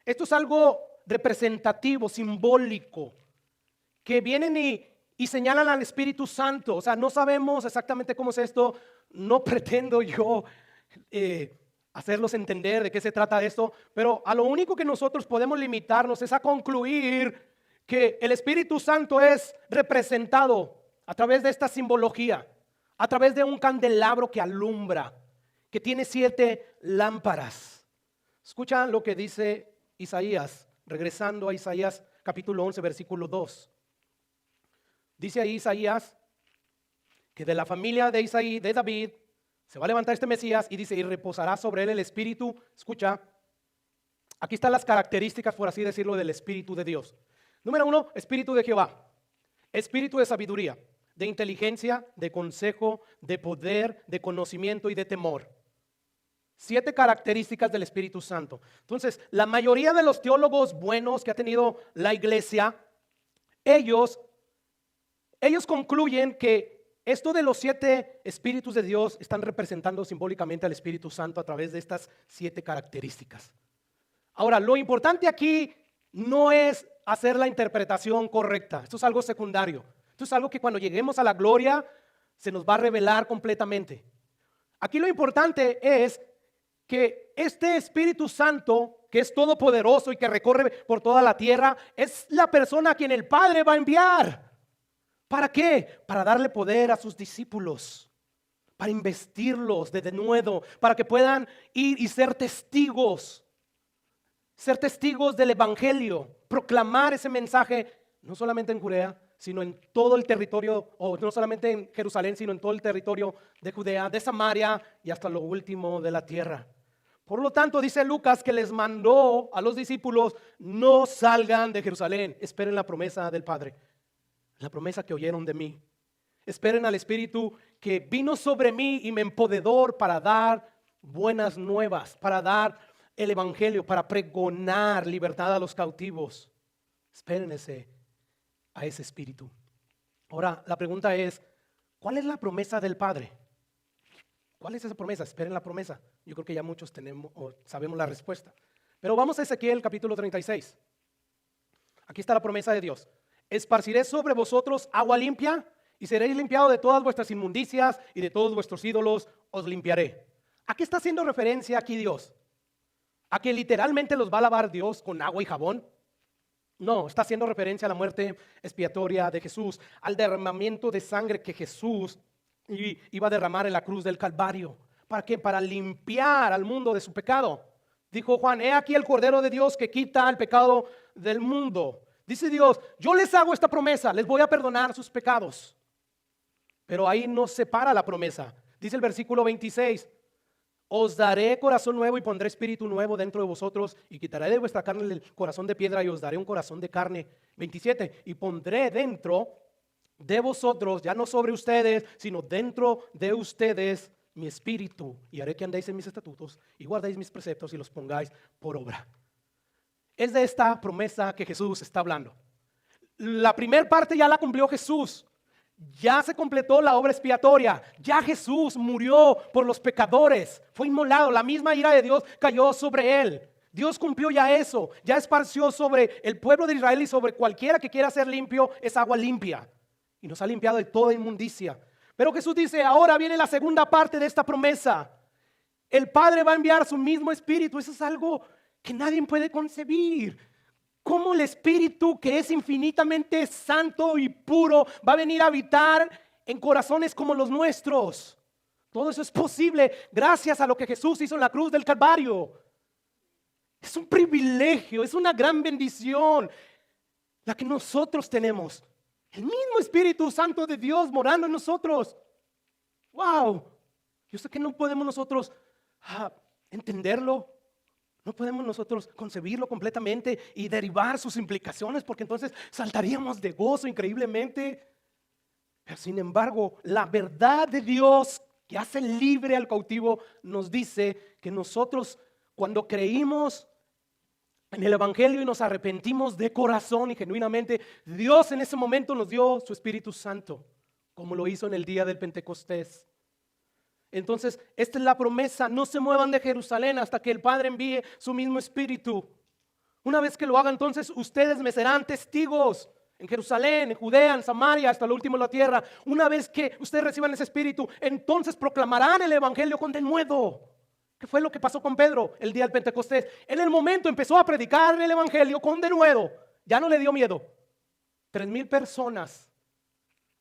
esto es algo representativo, simbólico, que vienen y señalan al Espíritu Santo. O sea, no sabemos exactamente cómo es esto. No pretendo yo hacerlos entender de qué se trata esto, pero a lo único que nosotros podemos limitarnos es a concluir que el Espíritu Santo es representado a través de esta simbología, a través de un candelabro que alumbra, que tiene 7 lámparas. Escuchan lo que dice Isaías, regresando a Isaías capítulo 11, versículo 2. Dice ahí Isaías que de la familia de Isaí, de David, se va a levantar este Mesías y dice, y reposará sobre él el Espíritu. Escucha, aquí están las características, por así decirlo, del Espíritu de Dios. Número 1, Espíritu de Jehová, Espíritu de sabiduría, de inteligencia, de consejo, de poder, de conocimiento y de temor. 7 características del Espíritu Santo. Entonces, la mayoría de los teólogos buenos que ha tenido la iglesia, ellos concluyen que esto de los 7 espíritus de Dios están representando simbólicamente al Espíritu Santo a través de estas 7 características. Ahora, lo importante aquí no es hacer la interpretación correcta. Esto es algo secundario. Esto es algo que cuando lleguemos a la gloria se nos va a revelar completamente. Aquí lo importante es que este Espíritu Santo, que es todopoderoso y que recorre por toda la tierra, es la persona a quien el Padre va a enviar. ¿Para qué? Para darle poder a sus discípulos, para investirlos de denuedo, para que puedan ir y ser testigos del Evangelio, proclamar ese mensaje, no solamente en Judea, sino en todo el territorio, o no solamente en Jerusalén, sino en todo el territorio de Judea, de Samaria y hasta lo último de la tierra. Por lo tanto, dice Lucas que les mandó a los discípulos, no salgan de Jerusalén, esperen la promesa del Padre. La promesa que oyeron de mí. Esperen al Espíritu que vino sobre mí y me empoderó para dar buenas nuevas, para dar el Evangelio, para pregonar libertad a los cautivos. Esperen a ese Espíritu. Ahora, la pregunta es, ¿cuál es la promesa del Padre? ¿Cuál es esa promesa? Esperen la promesa. Yo creo que ya muchos tenemos o sabemos la respuesta. Pero vamos a Ezequiel capítulo 36. Aquí está la promesa de Dios. Esparciré sobre vosotros agua limpia y seréis limpiados de todas vuestras inmundicias y de todos vuestros ídolos os limpiaré. ¿A qué está haciendo referencia aquí Dios? ¿A que literalmente los va a lavar Dios con agua y jabón? No, está haciendo referencia a la muerte expiatoria de Jesús, al derramamiento de sangre que Jesús iba a derramar en la cruz del Calvario. ¿Para qué? Para limpiar al mundo de su pecado. Dijo Juan, he aquí el Cordero de Dios que quita el pecado del mundo. Dice Dios, yo les hago esta promesa, les voy a perdonar sus pecados. Pero ahí no se para la promesa. Dice el versículo 26, os daré corazón nuevo y pondré espíritu nuevo dentro de vosotros y quitaré de vuestra carne el corazón de piedra y os daré un corazón de carne. 27, y pondré dentro de vosotros, ya no sobre ustedes, sino dentro de ustedes mi espíritu y haré que andéis en mis estatutos y guardéis mis preceptos y los pongáis por obra. Es de esta promesa que Jesús está hablando. La primera parte ya la cumplió Jesús. Ya se completó la obra expiatoria. Ya Jesús murió por los pecadores. Fue inmolado. La misma ira de Dios cayó sobre él. Dios cumplió ya eso. Ya esparció sobre el pueblo de Israel y sobre cualquiera que quiera ser limpio es agua limpia. Y nos ha limpiado de toda inmundicia. Pero Jesús dice, ahora viene la segunda parte de esta promesa. El Padre va a enviar su mismo Espíritu. Eso es algo que nadie puede concebir. ¿Cómo el Espíritu, que es infinitamente santo y puro, va a venir a habitar en corazones como los nuestros? Todo eso es posible gracias a lo que Jesús hizo en la cruz del Calvario. Es un privilegio, es una gran bendición la que nosotros tenemos. El mismo Espíritu Santo de Dios morando en nosotros. ¡Wow! Yo sé que no podemos nosotros entenderlo. No podemos nosotros concebirlo completamente y derivar sus implicaciones porque entonces saltaríamos de gozo increíblemente. Pero sin embargo, la verdad de Dios que hace libre al cautivo nos dice que nosotros, cuando creímos en el Evangelio y nos arrepentimos de corazón y genuinamente, Dios en ese momento nos dio su Espíritu Santo, como lo hizo en el día del Pentecostés. Entonces, esta es la promesa: no se muevan de Jerusalén hasta que el Padre envíe su mismo Espíritu. Una vez que lo haga, entonces ustedes me serán testigos en Jerusalén, en Judea, en Samaria, hasta lo último de la tierra. Una vez que ustedes reciban ese Espíritu, entonces proclamarán el Evangelio con denuedo. ¿Qué fue lo que pasó con Pedro el día del Pentecostés? En el momento empezó a predicar el Evangelio con denuedo. Ya no le dio miedo. 3,000 personas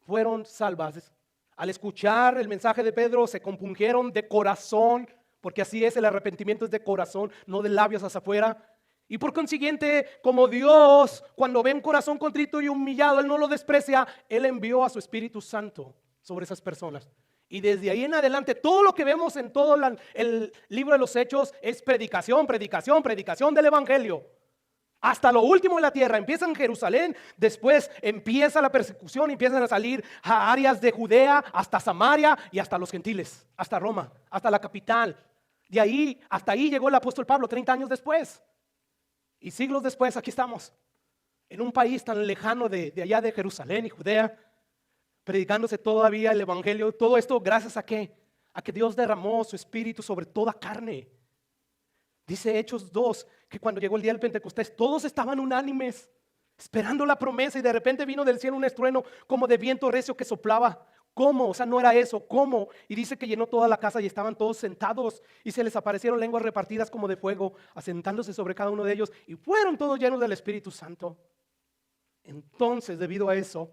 fueron salvas. Al escuchar el mensaje de Pedro se compungieron de corazón, porque así es, el arrepentimiento es de corazón, no de labios hacia afuera. Y por consiguiente, como Dios, cuando ve un corazón contrito y humillado, Él no lo desprecia, Él envió a su Espíritu Santo sobre esas personas. Y desde ahí en adelante, todo lo que vemos en todo el libro de los Hechos es predicación, predicación, predicación del Evangelio. Hasta lo último de la tierra. Empieza en Jerusalén, después empieza la persecución, empiezan a salir a áreas de Judea, hasta Samaria y hasta los gentiles, hasta Roma, hasta la capital. De ahí, hasta ahí llegó el apóstol Pablo 30 años después. Y siglos después aquí estamos, en un país tan lejano de allá de Jerusalén y Judea, predicándose todavía el Evangelio. Todo esto gracias a ¿qué? A que Dios derramó su Espíritu sobre toda carne. Dice Hechos 2 que cuando llegó el día del Pentecostés todos estaban unánimes, esperando la promesa, y de repente vino del cielo un estruendo como de viento recio que soplaba. ¿Cómo? O sea, no era eso, ¿cómo? Y dice que llenó toda la casa y estaban todos sentados y se les aparecieron lenguas repartidas como de fuego, asentándose sobre cada uno de ellos, y fueron todos llenos del Espíritu Santo. Entonces, debido a eso,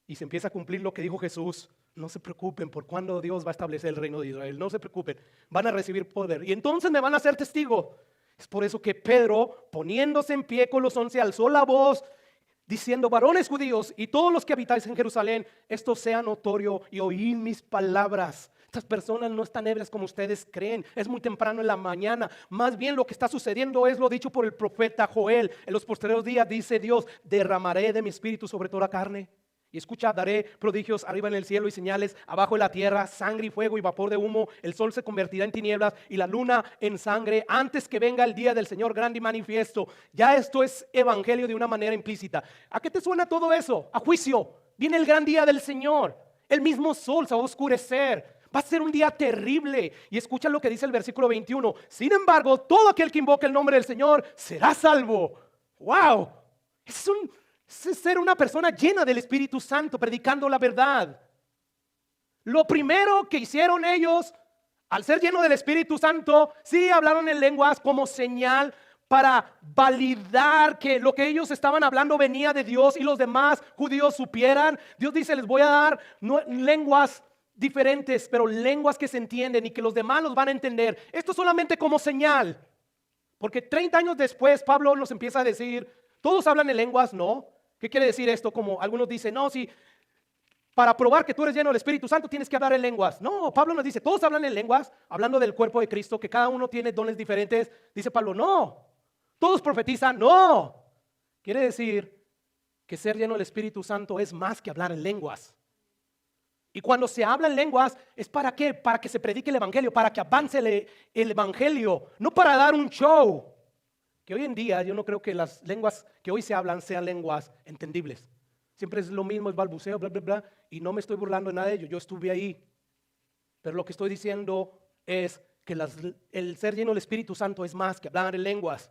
y se empieza a cumplir lo que dijo Jesús: no se preocupen por cuándo Dios va a establecer el reino de Israel, no se preocupen, van a recibir poder y entonces me van a ser testigo. Es por eso que Pedro, poniéndose en pie con los 11, alzó la voz diciendo: varones judíos y todos los que habitáis en Jerusalén, esto sea notorio y oíd mis palabras. Estas personas no están ebrias como ustedes creen, es muy temprano en la mañana. Más bien lo que está sucediendo es lo dicho por el profeta Joel: en los posteriores días, dice Dios, derramaré de mi espíritu sobre toda carne. Y escucha, daré prodigios arriba en el cielo y señales abajo en la tierra, sangre y fuego y vapor de humo. El sol se convertirá en tinieblas y la luna en sangre antes que venga el día del Señor grande y manifiesto. Ya esto es evangelio de una manera implícita. ¿A qué te suena todo eso? A juicio. Viene el gran día del Señor. El mismo sol se va a oscurecer. Va a ser un día terrible. Y escucha lo que dice el versículo 21. Sin embargo, todo aquel que invoque el nombre del Señor será salvo. ¡Wow! Es ser una persona llena del Espíritu Santo, predicando la verdad. Lo primero que hicieron ellos, al ser llenos del Espíritu Santo, sí hablaron en lenguas como señal para validar que lo que ellos estaban hablando venía de Dios y los demás judíos supieran. Dios dice: les voy a dar lenguas diferentes, pero lenguas que se entienden y que los demás los van a entender. Esto solamente como señal, porque 30 años después Pablo nos empieza a decir: todos hablan en lenguas. No. ¿Qué quiere decir esto? Como algunos dicen: no, si para probar que tú eres lleno del Espíritu Santo tienes que hablar en lenguas. No, Pablo nos dice: todos hablan en lenguas, hablando del cuerpo de Cristo, que cada uno tiene dones diferentes. Dice Pablo: no. Todos profetizan. No. Quiere decir que ser lleno del Espíritu Santo es más que hablar en lenguas. Y cuando se habla en lenguas, ¿es para qué? Para que se predique el Evangelio, para que avance el Evangelio, no para dar un show. Que hoy en día yo no creo que las lenguas que hoy se hablan sean lenguas entendibles. Siempre es lo mismo, es balbuceo, bla, bla, bla. Y no me estoy burlando de nada de ello, yo estuve ahí. Pero lo que estoy diciendo es que el ser lleno del Espíritu Santo es más que hablar en lenguas.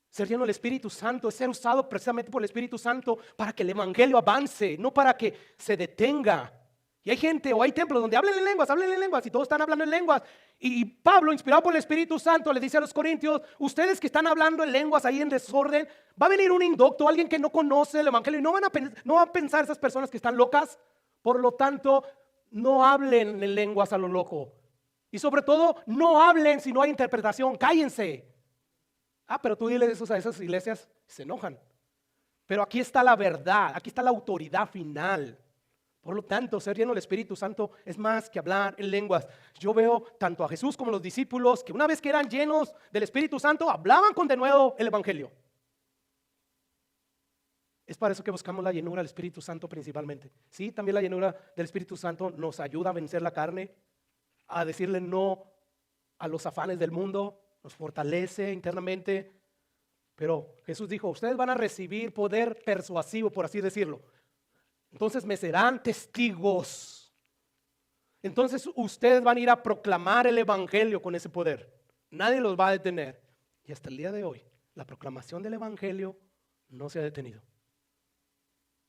Ser lleno del Espíritu Santo es ser usado precisamente por el Espíritu Santo para que el Evangelio avance, no para que se detenga. Y hay gente o hay templos donde hablan en lenguas y todos están hablando en lenguas. Y Pablo, inspirado por el Espíritu Santo, le dice a los corintios: ustedes que están hablando en lenguas ahí en desorden, va a venir un indocto, alguien que no conoce el Evangelio, y no van a pensar esas personas que están locas. Por lo tanto, no hablen en lenguas a lo loco. Y sobre todo, no hablen si no hay interpretación, cállense. Pero tú diles eso a esas iglesias, se enojan. Pero aquí está la verdad, aquí está la autoridad final. Por lo tanto, ser lleno del Espíritu Santo es más que hablar en lenguas. Yo veo tanto a Jesús como a los discípulos que una vez que eran llenos del Espíritu Santo, hablaban con denuedo el Evangelio. Es para eso que buscamos la llenura del Espíritu Santo principalmente. Sí, también la llenura del Espíritu Santo nos ayuda a vencer la carne, a decirle no a los afanes del mundo, nos fortalece internamente. Pero Jesús dijo, ustedes van a recibir poder persuasivo, por así decirlo. Entonces me serán testigos. Entonces ustedes van a ir a proclamar el evangelio con ese poder. Nadie los va a detener. Y hasta el día de hoy, la proclamación del evangelio no se ha detenido.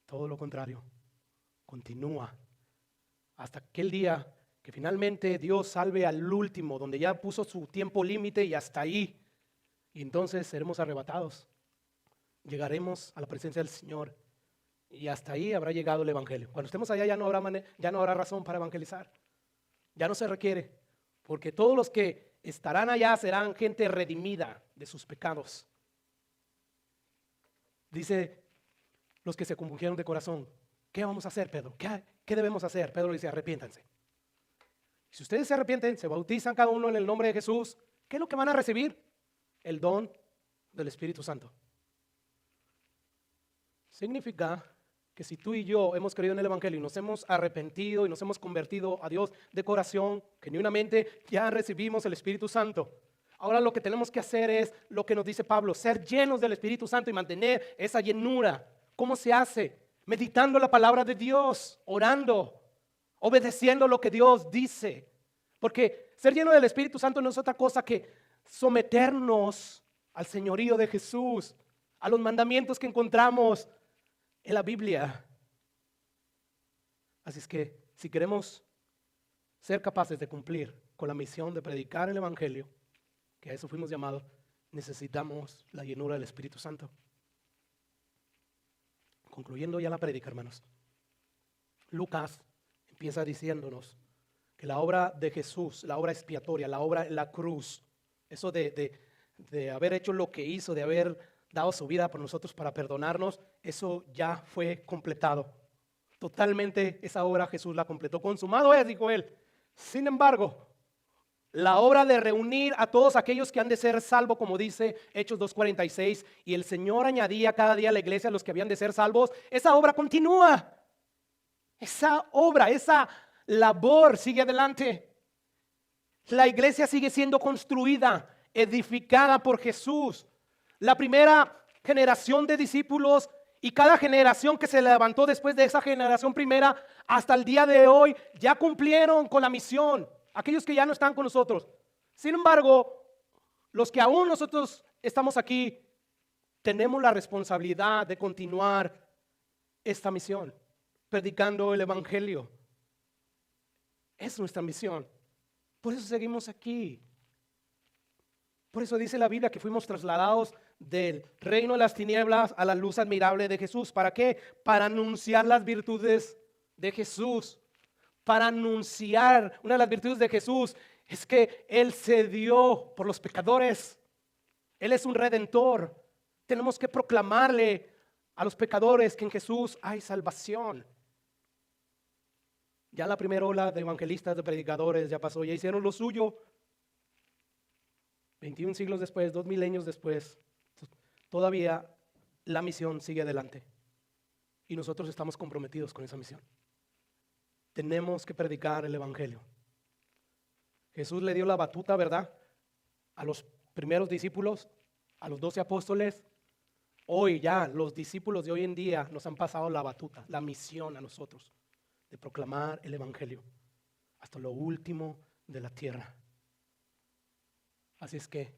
Todo lo contrario, continúa hasta aquel día que finalmente Dios salve al último, donde ya puso su tiempo límite y hasta ahí. Y entonces seremos arrebatados. Llegaremos a la presencia del Señor y hasta ahí habrá llegado el evangelio. Cuando estemos allá ya no habrá razón para evangelizar. Ya no se requiere, porque todos los que estarán allá serán gente redimida de sus pecados. Dice los que se compungieron de corazón, ¿qué vamos a hacer, Pedro? ¿Qué debemos hacer? Pedro dice, arrepiéntanse. Si ustedes se arrepienten, se bautizan cada uno en el nombre de Jesús, ¿qué es lo que van a recibir? El don del Espíritu Santo. Significa que si tú y yo hemos creído en el evangelio y nos hemos arrepentido y nos hemos convertido a Dios de corazón, genuinamente, ya recibimos el Espíritu Santo. Ahora lo que tenemos que hacer es lo que nos dice Pablo, ser llenos del Espíritu Santo y mantener esa llenura. ¿Cómo se hace? Meditando la palabra de Dios, orando, obedeciendo lo que Dios dice. Porque ser lleno del Espíritu Santo no es otra cosa que someternos al señorío de Jesús, a los mandamientos que encontramos en la Biblia. Así es que si queremos ser capaces de cumplir con la misión de predicar el evangelio, que a eso fuimos llamados, necesitamos la llenura del Espíritu Santo. Concluyendo ya la prédica, hermanos, Lucas empieza diciéndonos que la obra de Jesús, la obra expiatoria, la obra en la cruz, eso de haber hecho lo que hizo, de haber dado su vida por nosotros para perdonarnos, eso ya fue completado. Totalmente esa obra Jesús la completó. Consumado es, dijo él. Sin embargo, la obra de reunir a todos aquellos que han de ser salvos, como dice Hechos 2:46, y el Señor añadía cada día a la iglesia a los que habían de ser salvos, esa obra continúa. Esa obra, esa labor sigue adelante. La iglesia sigue siendo construida, edificada por Jesús. La primera generación de discípulos y cada generación que se levantó después de esa generación primera hasta el día de hoy ya cumplieron con la misión. Aquellos que ya no están con nosotros. Sin embargo, los que aún nosotros estamos aquí, tenemos la responsabilidad de continuar esta misión, predicando el evangelio. Es nuestra misión. Por eso seguimos aquí. Por eso dice la Biblia que fuimos trasladados del reino de las tinieblas a la luz admirable de Jesús. ¿Para qué? Para anunciar las virtudes de Jesús. Para anunciar una de las virtudes de Jesús es que Él se dio por los pecadores. Él es un redentor. Tenemos que proclamarle a los pecadores que en Jesús hay salvación. Ya la primera ola de evangelistas, de predicadores ya pasó, ya hicieron lo suyo. 21 siglos después, 2 milenios después, todavía la misión sigue adelante. Y nosotros estamos comprometidos con esa misión. Tenemos que predicar el evangelio. Jesús le dio la batuta, ¿verdad?, a los primeros discípulos, a los 12 apóstoles. Hoy ya los discípulos de hoy en día nos han pasado la batuta, la misión a nosotros de proclamar el evangelio hasta lo último de la tierra. Así es que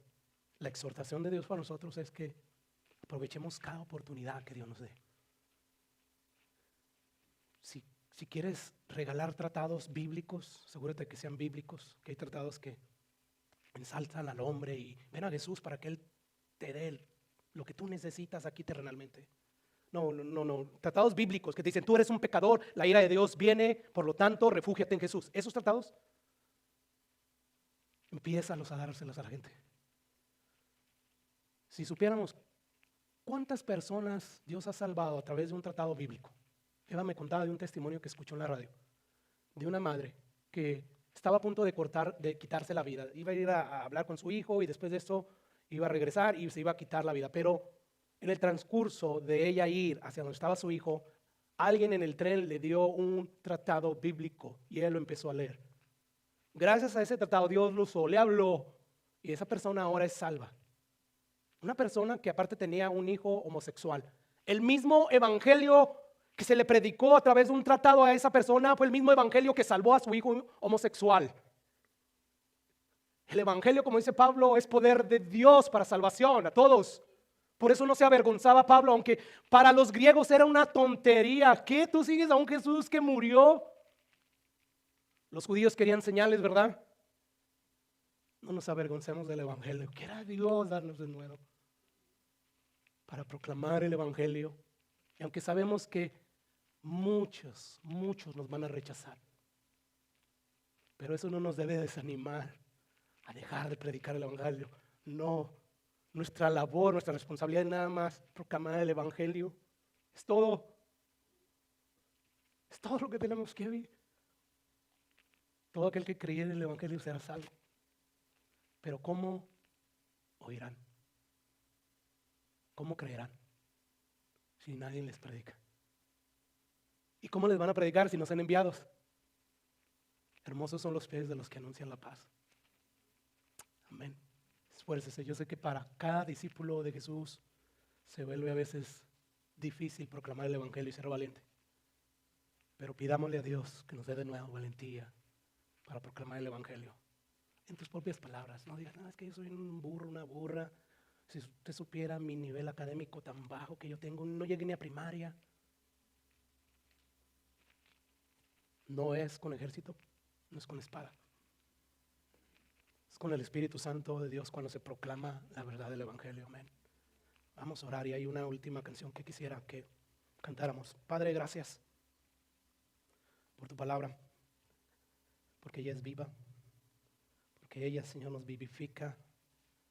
la exhortación de Dios para nosotros es que aprovechemos cada oportunidad que Dios nos dé. Si quieres regalar tratados bíblicos, asegúrate que sean bíblicos, que hay tratados que ensalzan al hombre y ven a Jesús para que Él te dé lo que tú necesitas aquí terrenalmente. No, tratados bíblicos que te dicen, tú eres un pecador, la ira de Dios viene, por lo tanto, refúgiate en Jesús. Esos tratados, empiézalos a dárselos a la gente. Si supiéramos cuántas personas Dios ha salvado a través de un tratado bíblico. Eva me contaba de un testimonio que escuchó en la radio, de una madre que estaba a punto de quitarse la vida. Iba a ir a hablar con su hijo y después de eso iba a regresar y se iba a quitar la vida. Pero en el transcurso de ella ir hacia donde estaba su hijo, alguien en el tren le dio un tratado bíblico y ella lo empezó a leer. Gracias a ese tratado Dios lo usó, le habló y esa persona ahora es salva. Una persona que aparte tenía un hijo homosexual. El mismo evangelio que se le predicó a través de un tratado a esa persona fue el mismo evangelio que salvó a su hijo homosexual. El evangelio, como dice Pablo, es poder de Dios para salvación a todos. Por eso no se avergonzaba Pablo, aunque para los griegos era una tontería. ¿Qué? ¿Tú sigues a un Jesús que murió? Los judíos querían señales, ¿verdad? No nos avergoncemos del evangelio. Quiera Dios darnos de nuevo para proclamar el evangelio. Y aunque sabemos que muchos nos van a rechazar, pero eso no nos debe desanimar a dejar de predicar el evangelio. No, nuestra labor, nuestra responsabilidad es nada más proclamar el evangelio. Es todo lo que tenemos que vivir. Todo aquel que cree en el evangelio será salvo. Pero ¿cómo oirán? ¿Cómo creerán si nadie les predica? ¿Y cómo les van a predicar si no son enviados? Hermosos son los pies de los que anuncian la paz. Amén. Esfuércese. Yo sé que para cada discípulo de Jesús se vuelve a veces difícil proclamar el evangelio y ser valiente. Pero pidámosle a Dios que nos dé de nuevo valentía para proclamar el evangelio. En tus propias palabras. No digas, no, es que yo soy un burro, una burra. Si usted supiera mi nivel académico tan bajo que yo tengo, no llegué ni a primaria. No es con ejército, no es con espada. Es con el Espíritu Santo de Dios cuando se proclama la verdad del evangelio. Amén. Vamos a orar y hay una última canción que quisiera que cantáramos. Padre, gracias por tu palabra, porque ella es viva, porque ella, Señor, nos vivifica,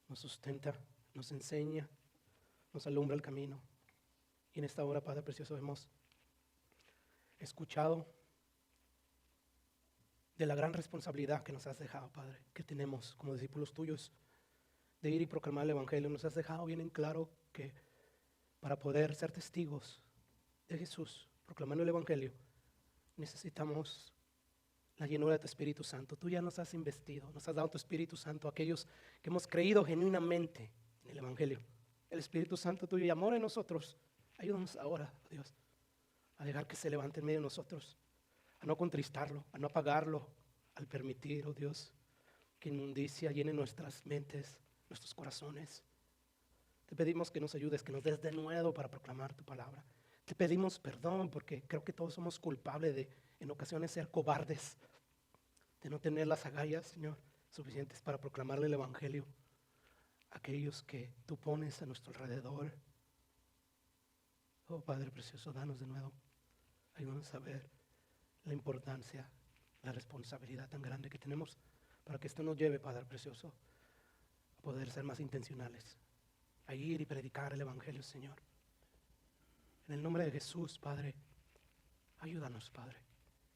nos sustenta, nos enseña, nos alumbra el camino. Y en esta hora, Padre precioso, hemos escuchado de la gran responsabilidad que nos has dejado, Padre, que tenemos como discípulos tuyos de ir y proclamar el evangelio. Nos has dejado bien en claro que para poder ser testigos de Jesús, proclamando el evangelio, necesitamos la llenura de tu Espíritu Santo. Tú ya nos has investido, nos has dado tu Espíritu Santo a aquellos que hemos creído genuinamente en el evangelio. El Espíritu Santo tuyo y amor en nosotros. Ayúdanos ahora, Dios, a dejar que se levante en medio de nosotros, a no contristarlo, a no apagarlo, al permitir, oh Dios, que inmundicia llene nuestras mentes, nuestros corazones. Te pedimos que nos ayudes, que nos des de nuevo para proclamar tu palabra. Te pedimos perdón porque creo que todos somos culpables de en ocasiones ser cobardes, de no tener las agallas, Señor, suficientes para proclamarle el evangelio a aquellos que tú pones a nuestro alrededor. Oh Padre precioso, danos de nuevo. Ayúdanos a ver la importancia, la responsabilidad tan grande que tenemos para que esto nos lleve, Padre precioso, a poder ser más intencionales, a ir y predicar el evangelio, Señor. En el nombre de Jesús, Padre, ayúdanos, Padre.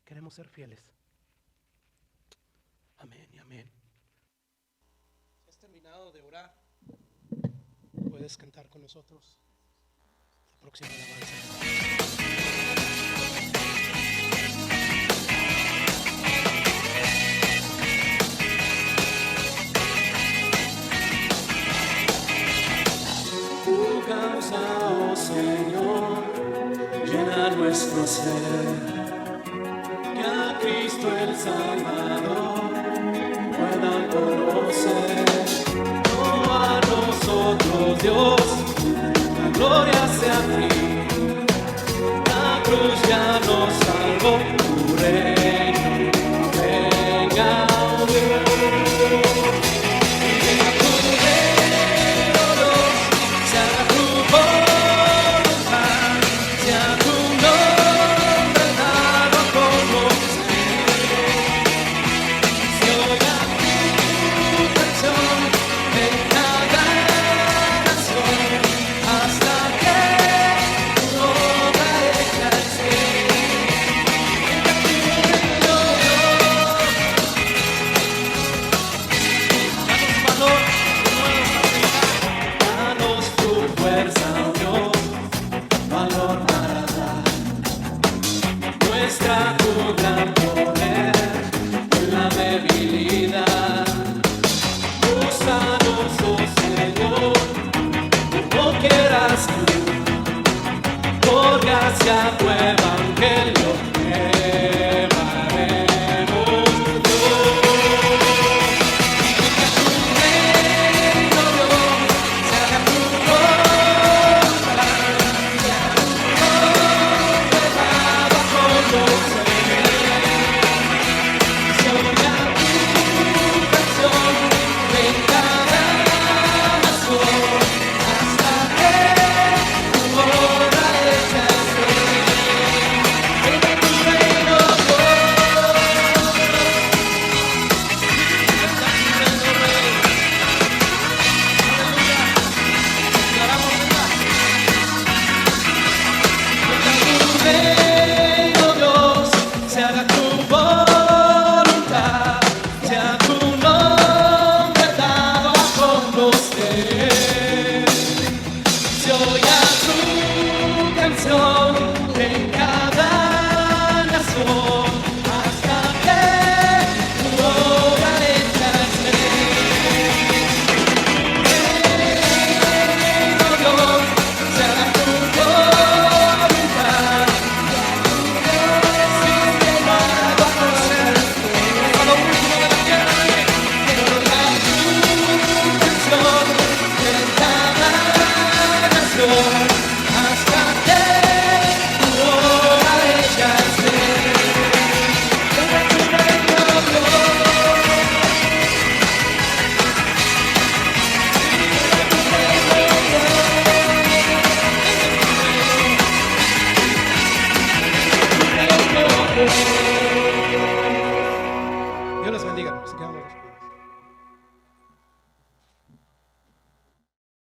Queremos ser fieles. Amén y amén. Si has terminado de orar, puedes cantar con nosotros la próxima alabanza. Tu causa, oh Señor, llena nuestro ser. Que a Cristo el Salvador pueda conocer. No a nosotros, Dios, la gloria sea a ti. La cruz ya nos salvó, tu reino venga, oh Dios. Venga tu reino, Dios, sea tu voluntad, sea tu nombre dado a conocer. Se oiga tu canción. hacia tu evangelio llevaremos. Que tu reino, Dios, se haga tu voluntad, dado a conocer. Se oiga tu canción en cada nación, hasta que tu obra hecha esté. Venga tu reino, Dios, se haga tu voluntad, sea tu nombre dado a conocer. Se oiga tu canción